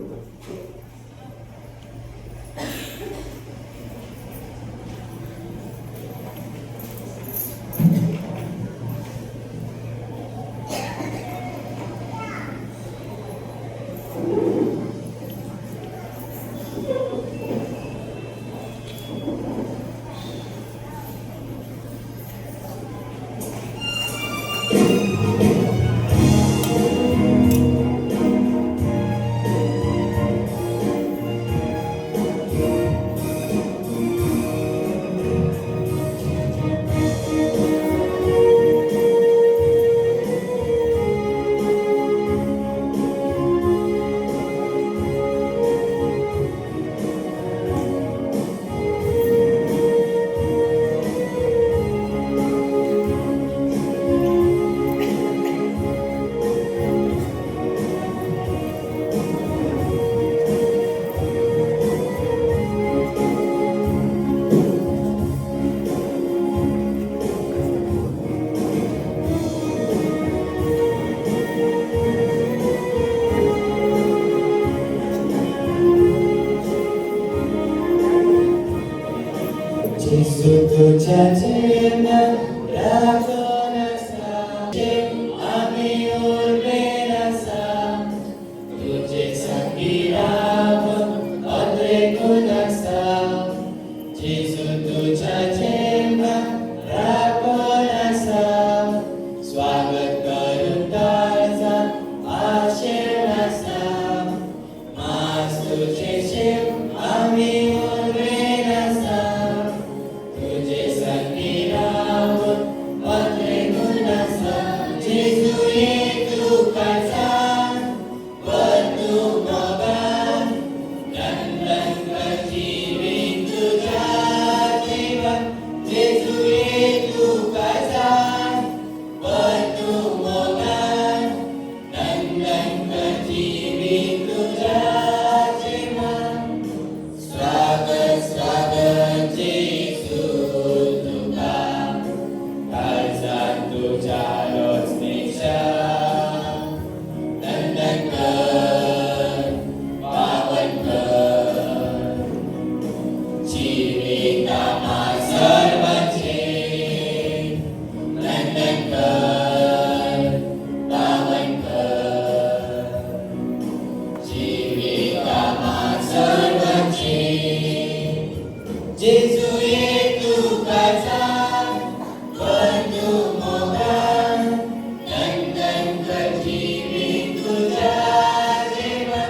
Jesu tuja jena rakona sa ami urbe rasa tuje sakirav adre kunasa Jesu tuja jena rakona sa swagat karun tarza ashirasa mas tuje shiv ami urbe rasa तुझे संगीराव जिवितामा सर्वांचे नंदन कर, पावन कर. जिवितामा सर्वांचे जेजुये तुका जाण, बंधू मोगान नंदन कर जीवित तुझ्या जीवन.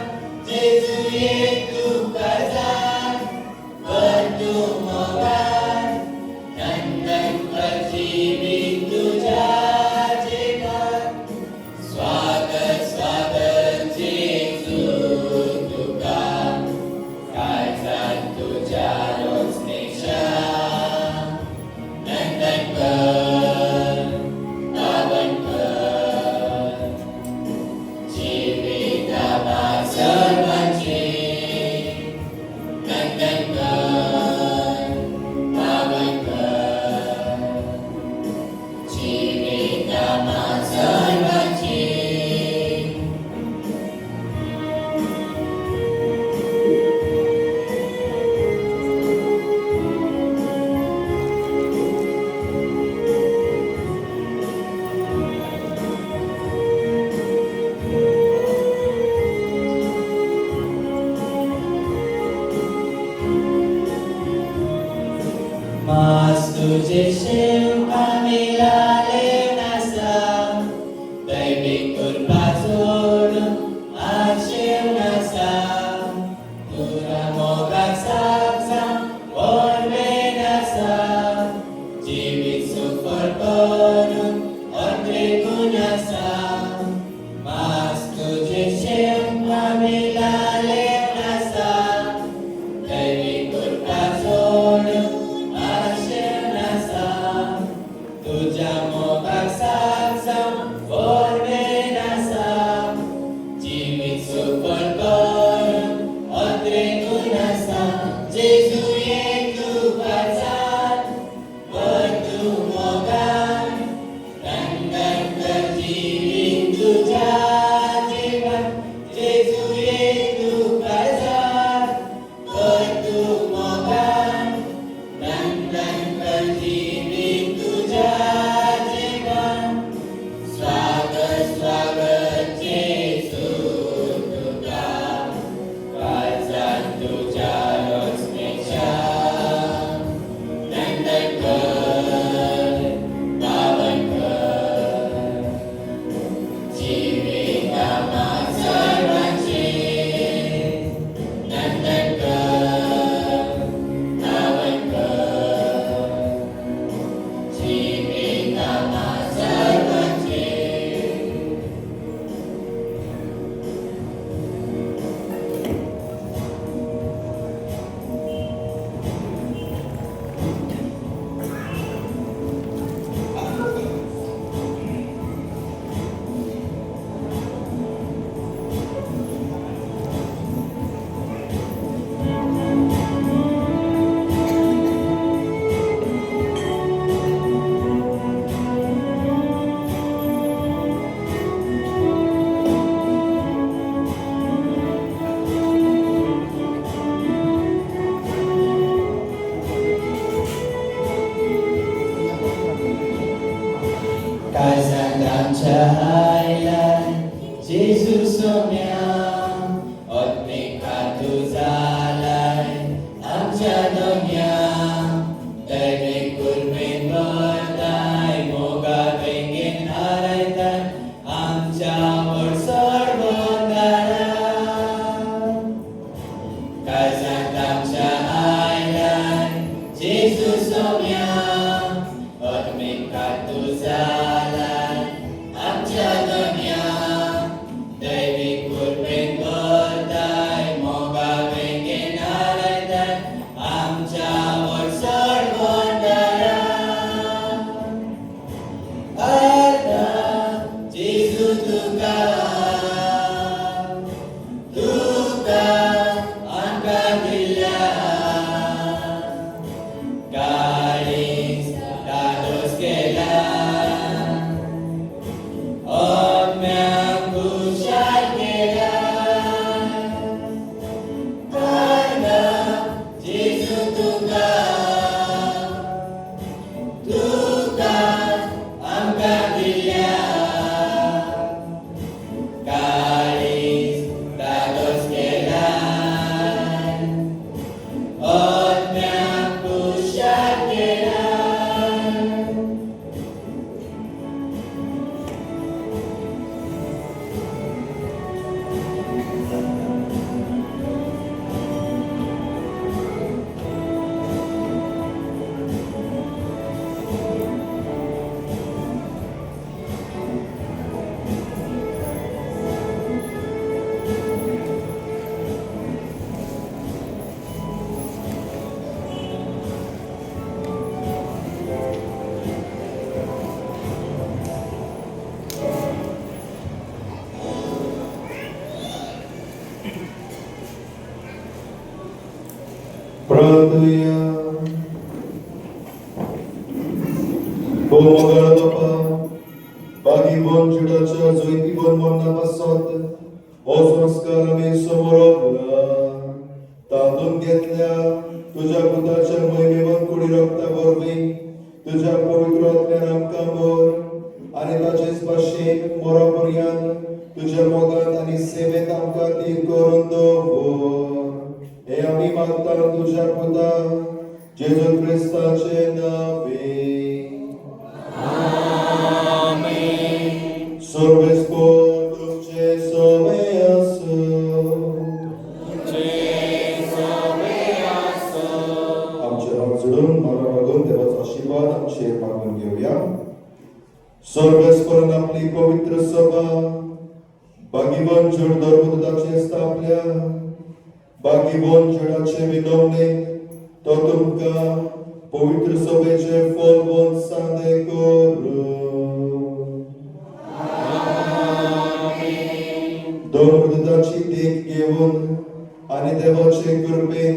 जेजुये तुका जाण, बंधू मोगान नंदन कर जीवित तुझ्या जीवन. स्वागत स्वागत जेजू तुका, काळजात तुझ्या रोचनेच्या नंदन कर, पावन कर. जिवितामा सर्वांचे नंदन कर, पावन कर. जिवितामा सर्वांचे मास तुझे शेव आम्ही लालेव नसा, दैविक कृपा सोडून आशेव नसा. तुझ्या मोगात साक्षा ओरवे नसा, जीवित सुफळ करून अंतरेकून नसा. मास तुझे शेव आम्ही लालेव नसा, दैविक कृपा सोडून तुझ्या मोगात साक्षा ओरवे नसा, जीवित सुफळ करून अंतरेकून नसा. जेजुये तुका जाण, बंधू मोगान नंदन कर जीवित तुझ्या जीवन. जेजुये तुका जाण, बंधू मोगान नंदन कर जीवित तुझ्या जीवन. स्वागत स्वागत जेजू तुका, काळजात तुझ्या रोचनेच्या नंदन कर, पावन कर. जिवितामा सर्वांचे नंदन कर, पावन कर. जिवितामा सर्वांचे काळजात आमच्या आयलाय जेजू सोम्या, आत्मिका तू जालाय आमच्या दोन्या. दैविक कृपेन भरताय, मोगा वेगेन हारायताय आमच्यावर सोडवून दारा. काळजात आमच्या आयलाय जेजू सोम्या, आत्मिका तू जालाय आमच्या दोन्या. दैविक कृपेन भरताय, मोगा वेगेन हारायताय आमच्यावर सोडवून दारा. अर्धा जेजू तुका, तुका आमकां दिल्या काळी Hallelujah. Pomagala Papa, Bagibon Judacha, Zoitibon Monna Pasot, Ososkarami Somorobla, Tatun Getla, Tuja Putacha Moimevon Kudi Rokta Borbi, Tuja Povitrotne Ramkambor, Anitaches Bashin, Morapurian, Tuja Mogat आणि सेवेत आमकां ती करून दवर हे आमी मागता तुज्या पुता जेजू क्रिस्ताचे नावे आमेन सर्वेस्पोर तुमचे सोवे आसो आमचे हात जोडून मागा मागून देवाचो आशीर्वाद आमचेर मागून घेवया सर्वेस्पोरान आपली पवित्र सभा बागीबन चढ धर्मदूताचे स्थापल्या बागीबन चढाचे विनवणे तो तुमकां पवित्र सभेचे फलवंत सांदे करूं धर्मदूताची देख घेवन आनी देवाचे कृपेन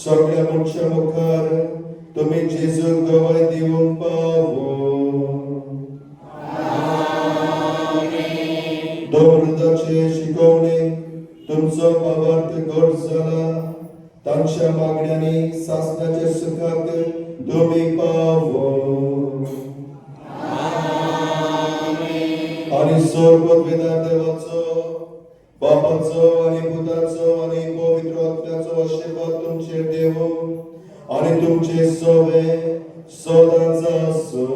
सगळ्या मनशां मुखार तुमी जेजूक गवाय दिवंक पावो धर्मदूताचे शिकवणे तुमचो भावार्थ घट जाला तांच्या मागण्यांनी सासणाच्या सुखाक तुमी पावो आणि सर्ववेदार देवाचो बापाचो आणि पुताचो आणि पवित्र आत्म्याचो आशीर्वाद तुमचेर देवो आणि तुमचे सवे सदांच आसो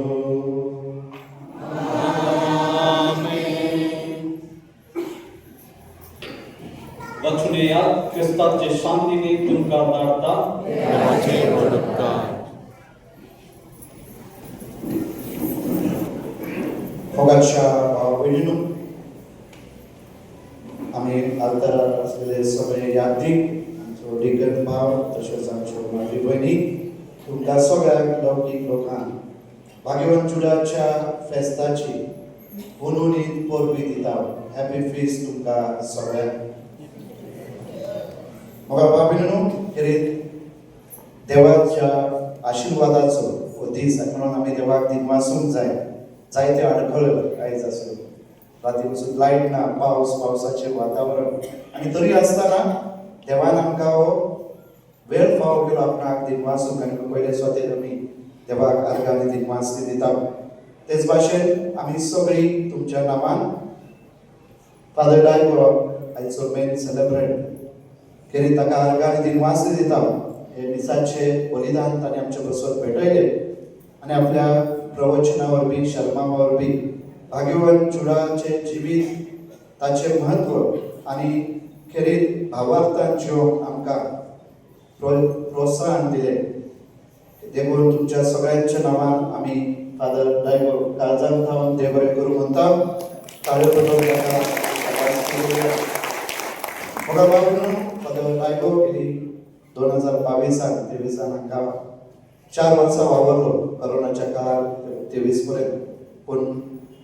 वचुनेयात क्रिस्ताचे शांतीने तुमकां धाडटा देवाचे वडपकार मोगाच्या भाव भयणींनो आमी आल्तारार आसलेले सगळे यात्रीक आमचो डिकन भाव तशेंच आमच्यो माजी भयणी तुमकां सगळ्यांक लौकीक लोकांक भाग्यवान जुडाच्या फेस्ताची हुनुनीत परबी दिता हॅपी फीस्ट तुमकां सगळ्यांक मोगा भाव भयणींनो खेरीत देवाच्या आशिर्वादाचो दीस म्हणून आमी देवाक दिनवासूंक जाय जायते आडखळ आयज आसल्यो राती पसून लायट ना पावसाचें वातावरण आनी तरी आसतना देवान आमकां हो वेळ फावो केलो आपणाक दिनवासूंक आनी पयले स्वतेर आमी देवाक अर्घ आनी दिनवास दिता तेच भाशेन आमी सगळीं तुमच्या नांवान फादर डायबो आयचो मेन सेलेब्रंट खेरीत ताका अर्घ आनी दिनवास दिता हे मिसाचे बलिदान ताणें आमचे बरोबर भेटयले आनी आपल्या प्रवचना वरवीं शर्मा वरवीं भाग्यवान जुडाचे जिवीत ताचे महत्व आनी खेरीत भावार्थान जिवंक आमकां प्रोत्साहन दिलें देखून तुमच्या सगळ्यांच्या नांवान आमी फादर डायबो काळजांत थावन देव बरें करूं म्हणटा ताळ्यो पडोवन ताका मोगा भाव फादर डायबो गेली 2022 23 हांगा 4 वर्सां वावरलो कोरोनाच्या काळार 23 पर्यंत पूण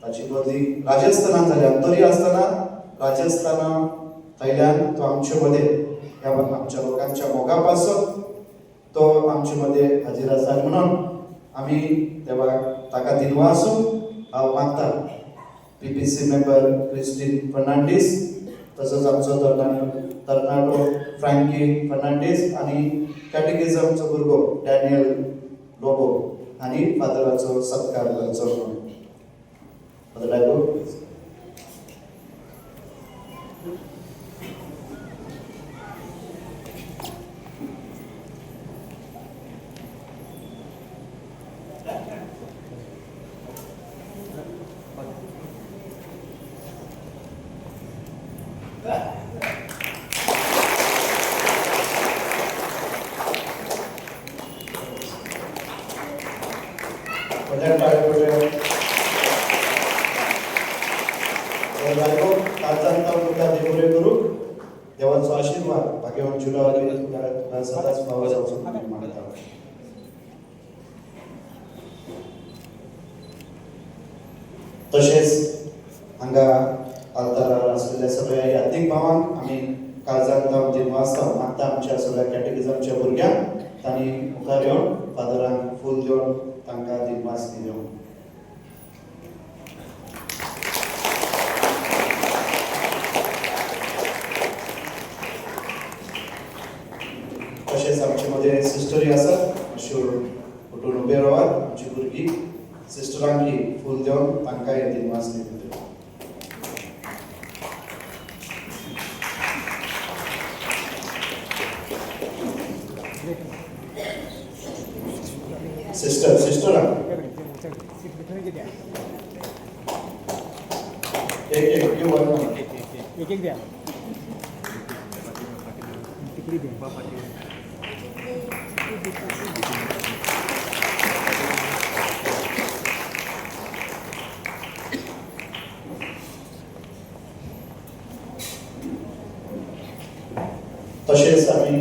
ताची बदली राजस्थानात जाली आनी तरी आसतना राजस्थाना थंयल्यान तो आमचे मदें ह्या आमच्या लोकांच्या मोगा पासत तो आमचे मदें हाजीर आसा म्हणून आमी देवाक ताका दिनवासूं हांव मागता PPC मेंबर क्रिस्टीन फर्नांडीस तसोच आमचो तरणाटो फ्रँकी फर्नांडीस आनी कॅटेकिझमचो भुरगो डॅनियल लोबो आनी फादराचो सत्कार करचो म्हणून फादर डायबो देवाचो आशीर्वाद भाग्यवान जुडा सदांच भाव जावचो मागता तशेंच हांगा आल्तारार आसलेल्या सगळ्या यात्रीक भावांक आमी काळजांत थावन दिनवास मागता आमच्या सगळ्या कॅटेकिझमच्या भुरग्यांक तांणी मुखार येवन फादरांक फूल दिवन तांकां दिनवास दिवं. तशेंच आमचे मदें सिस्टरी आसात, अश्यो उठून उबे रावात. आमची भुरगीं सिस्टरांक फूल दिवन तांकांय दिनवास दिवं. सिस्टरांक एक द्या. तशेंच आमी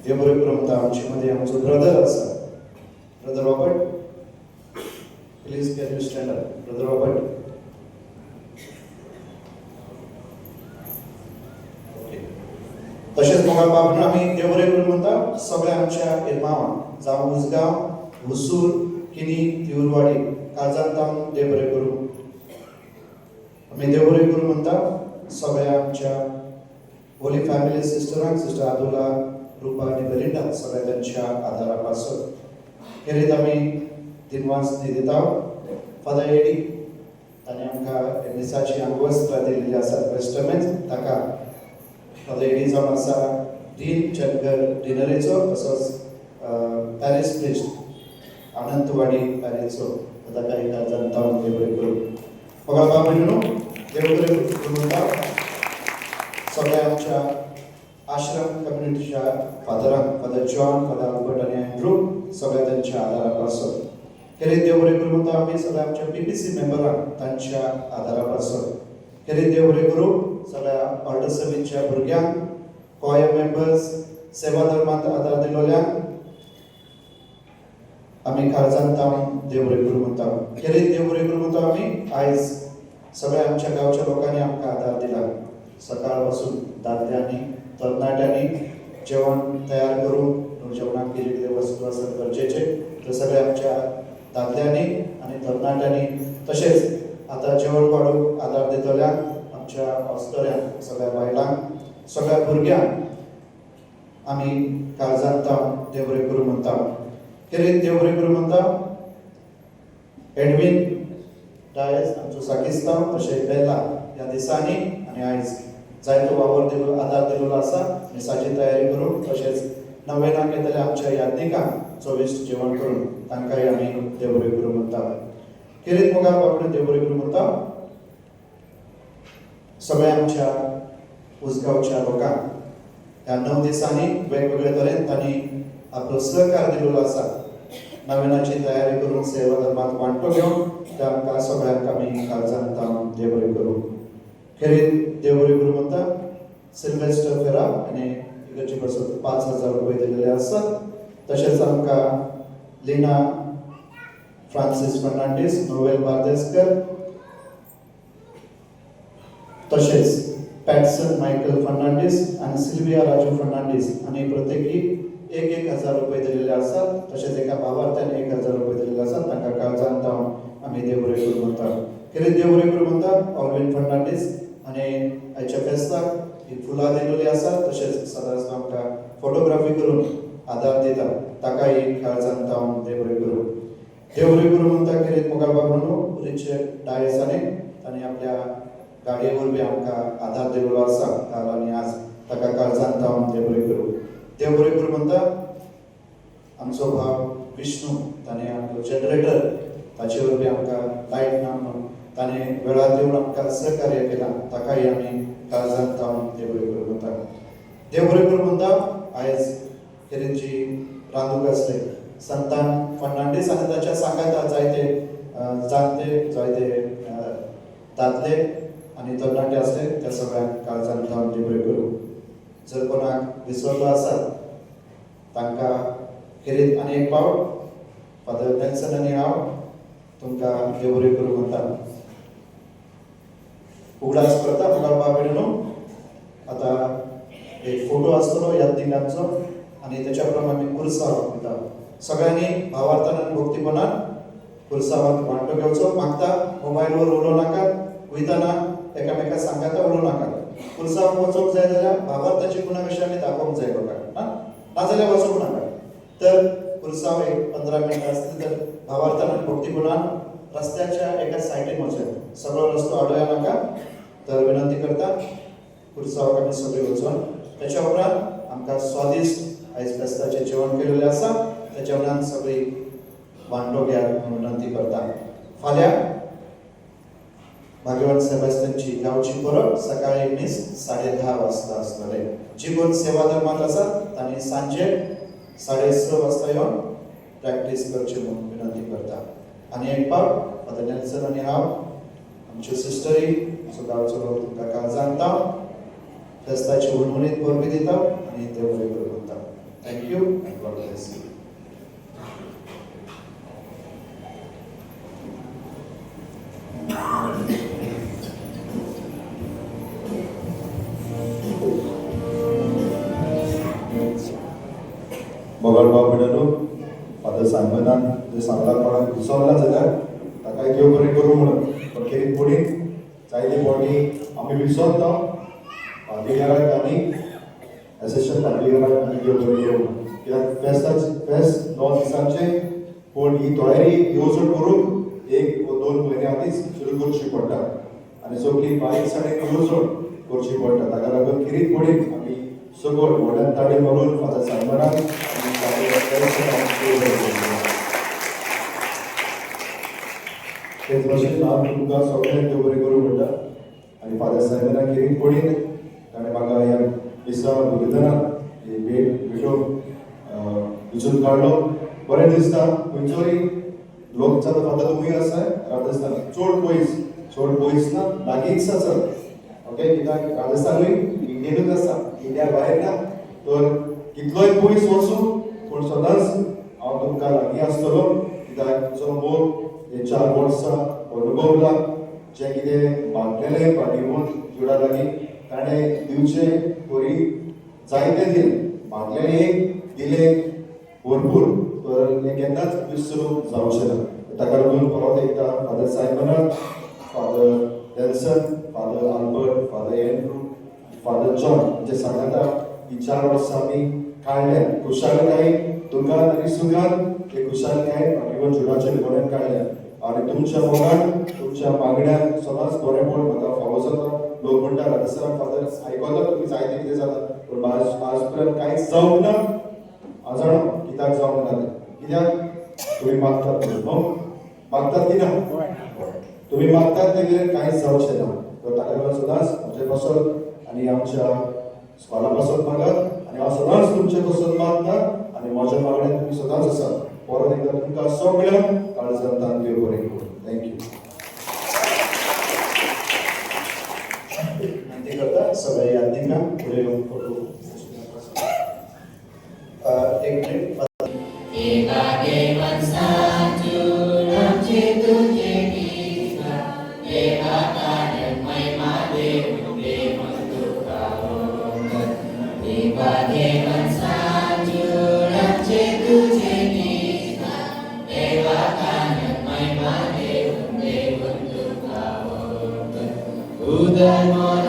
देव बरें करूं म्हणटा आमचे मदीं आमचो ब्रदर आसा, brother Robert. Please can you stand up, brother Robert. तशेंच म्हाका बाबून आमी देव बरें करूं म्हणटा सगळ्या आमच्या इरमावांक, जावं उसगांव, हुसूर, किनी, तिवरवाडी, काळजांतावन देव बरें करूं. आमी देव बरें करूं म्हणटा सगळ्या आमच्या होली फॅमिली सिस्टरांक, सिस्टर आदुला, रुपा आनी बेलिंडा, सगळ्या त्यांच्या आदारा पासून. खेरीत आमी दिनवास दिता फादर एडी, ताणें आमकां ह्या दिसाची आंगवस्त्रां दिल्लीं आसात वेस्टमेन्स, ताका फादर एडी जावन आसा डीन चंदगर डिनरीचो, तसोच पॅरीस प्रिस्ट आनंतवाडी पॅरीसचो, ताका एका जनतावन देव बरें करूं. म्हाका बाबून देव बरें करूं म्हणटा सगळ्या आमच्या आश्रम कम्युनिटीच्या फादरांक, फादर जॉन, फादर अल्बर्ट आनी अँड्रू, सगळ्या त्यांच्या आदारा पासून. खेरीत देव बरें करूं म्हणटा आमी सगळ्या आमच्या पीपीसी मेंबरांक तांच्या आदारा पासून. खेरीत देव बरें करूं सगळ्या ऑर्डर समितीच्या भुरग्यांक, कॉयर मेंबर्स, सेवा धर्मांत आदार दिलोल्यांक आमी काळजांतावन देव बरें करूं म्हणटा. खेरीत देव बरें करूं म्हणटा आमी आयज सगळ्या आमच्या गांवच्या लोकांनी आमकां आदार दिला. सकाळ पासून दादल्यांनी तरणाट्यांनी जेवण तयार करून जेवणाक कितें कितें वस्तू आसत गरजेचे ते सगळे आमच्या दादल्यांनी आनी तरणाट्यांनी, तशेंच आतां जेवण वाडूंक आदार दितल्यांक आमच्या ऑस्तऱ्यांक, सगळ्या बायलांक, सगळ्या भुरग्यांक आमी काळजांतावन देव बरें करूं म्हणटा. खेरीत देव बरें करूं म्हणटा एडवीन डायस आमचो साकिस्तांव, तशेंच बेला ह्या दिसांनी आनी आयज जायतो वावर दिलो आदार दिल्लो आसा. मिसाची तयारी करून तशेंच नव्यानाक येतल्या आमच्या यादनिकांक चोवीस जेवण करून तांकांय आमी देव बरें करूं म्हणटा. खेरीत मुखार बाबून देव बरें करूं म्हणटा सगळ्या आमच्या उसगांवच्या लोकांक ह्या 9 दिसांनी वेगवेगळे तरेन तांणी आपलो सहकार दिल्लो आसा. नव्यानाची तयारी करून सेवा धर्मांत वांटो घेवन तांकां सगळ्यांक आमी काळजांतावन देव बरें करूं. खेरीत देव बरें करूं म्हणटा सिल्वेस्टर फेरा आनी इगर्जे पासून 5,000 रुपये दिलेले आसात. तशेंच आमकां लिना फ्रांसीस फर्नांडीस, नोवेल बार्देसकर, तशेंच पॅटसन मायकल फर्नांडीस आनी सिल्विया राजू फर्नांडीस आनी प्रत्येकी 1,000 रुपये दिलेले आसात. तशेंच एका भावार्थ्यान 1,000 रुपये दिलेले आसात. तांकां काळजांतावन आमी देव बरें करूं म्हणटा. खेरीत देव बरें करूं म्हणटा ऑल्विन फर्नांडीस आनी आयच्या फेस्ताक ही फुलां दिल्ली आसात. तशेंच सदांच आमकां फोटोग्राफी करून आदार दिता, ताकाय काळजांतावन देव बरें करूं. देव बरें करूं म्हणटा खेरीत मुखार बाबून रिचर्ड डायसाने ताणें आपल्या गाडये वरवीं आमकां आदार दिल्लो आसा काल आनी आज, ताका काळजांतावन देव बरें करूं. देव बरें करूं म्हणटा आमचो भाव विष्णू, ताणें आपलो जनरेटर ताचे वरवीं आमकां लायट ना म्हणून ताणें वेळार दिवन आमकां सहकार्य केलां, ताकाय आमी काळजांतावन देव बरें करूं म्हणटा. देव बरें करूं म्हणटा आयज खेरीत जी रांदूंक आसले संतान फर्नांडीस आनी ताच्या सांगाता जायते जाणटे, जायते दादले आनी तरणाटे आसले, त्या सगळ्यांक काळजांतावन देव बरें करूं. जर कोणाक विसरलो आसात तांकां खेरीत आनी एक फावट फादर नेल्सन आनी हांव तुमकां देव बरें करूं म्हणटा. उगडास करता मुखार बाबेन आतां एक फोटो आसतलो यादनिकांचो आनी तेच्या प्रमाणे आमी उर्सा वयता. सगळ्यांनी भावार्थान आणि भक्तीपणान खुर्सावात वांटो घेवचो. मागता मोबायलवर उलोव नाका, वयताना एकामेकाक सांगाता उलोव नाका. खुर्सावाक वचोंक जाय जाल्यार भावार्थाची गुणा कशी आमी दाखोवंक जाय लोकांक, नाजाल्यार वचोंक नाका. तर खुर्साव एक 15 मिनटां आसली तर भावार्थान आणि भक्तीपणान रस्त्याच्या एका सायडीन वचप. सगळो रस्तो आडोया नाका. तर विनंती करता खुर्सावाक आमी सगळे वचोन त्याच्या उपरांत आमकां स्वादिश्ट आयज फेस्ताचें जेवण केलेलें आसा. त्या जेवणान सगळी वांटो घेयात म्हणून विनंती करता. फाल्यां भाग्यवान सेबास्टियनची गांवची परब सकाळी मीस 10:30 वाजता आसतले. जी कोण सेवा धर्मांत आसात तांणी सांजे 6:30 वाजता येवन प्रॅक्टीस करची म्हणून विनंती करता. आनी एक पावट फादर नेल्सन आनी हांव आमच्यो सिस्टरी गांवचो लोक तुमकां काल सांगता. फेस्ताची उणवणीत परबी दिता आनी देव बरें करूं म्हणटा. Thank you and God bless you. मोगल बाबड्यानो फादर सायमनान जे सांगला कोणाक विसरला जाल्यार ताका देव बरें करूं म्हणून. पण खेरीत फुडें जायते फावटी आमी विसरता पाद्रीगाराक आनी एसेशन पाद्रीगाराक आमी देव बरें करूं म्हणून. कित्याक फेस्त 9 दिसांचे पूण ही तयारी येवजण करूंक 1 वा 2 म्हयने आदींच सुरू करची पडटा आनी सगळी बारीक सारीक येवजण करची पडटा. ताका लागून खेरीत फुडें आमी सगळो व्हड्यान ताळे मारून फादर सायमनाक तेच भाशेन हांव तुमकां सगळ्यांक देव बरें करूं म्हणटा. आनी फादर सायमनाक खेरीत फुडें ताणें म्हाका ह्या दिसा उलयतना भेटून विचून काडलो. बरें दिसता. खंयचोय लोक जाता फादर तुमी आसा राजस्थान चड पयस ना लागींच आसा. ओके कित्याक राजस्थानूय इंडियेनूच आसा, इंडिया भायर ना. तर कितलोय पयस वचूं पूण सदांच हांव तुमकां लागीं आसतलो. कित्याक तुजो मोग हे 4 वर्सां अनुभवला. जें कितें मागलेलें भाग्यवान जुडा लागीं ताणें दिवचें बरी जायते दिलें. मागलेलें एक दिलें भरपूर. तर हें केन्नाच विसरूंक जावचें ना. ताका लागून परत एकदां फादर सायमनाक, father Nelson, father Albert, father Andrew, father John जे सांगता ही 4 वर्सां आमी काडल्या खुशालकाय दुगान आनी सुगान हे खुशालकाय भाग्यवान जुडाचे बरें काडल्या. आनी तुमच्या मोगान तुमच्या मागण्यान सदांच बरेंपण म्हाका फावो जाता. लोक म्हणटा राजस्थान फादर आयकता तुमी जायते कितें जाता पूण आज पर्यंत कांयच जावंक ना. हांव जाणा कित्याक जावंक ना तें. कित्याक तुमी मागतात न्हू, मागतात की ना? तुमी मागतात ते कितें कांयच जावचें ना. तर ताका लागून सदांच म्हजे पासून आनी आमच्या स्कॉला पासून मागात आनी हांव सदांच तुमचे पासून मागता आनी म्हज्या मागण्यान तुमी सदांच आसा. परत एकदां तुमकां सगळ्यांक काळजांतल्यान देव बरें करूं. थँक्यू. विनंती करता सगळ्या यादींक फुडें येवन फोटो एक मिनिट. देवा देवन सांजू आमचे तुझे दिसा देवा कारण महिमा देव देवन तुका देवा देवन सांजू आमचे तुझे दिसा देवा कारण महिमा देव देवन तुका उदर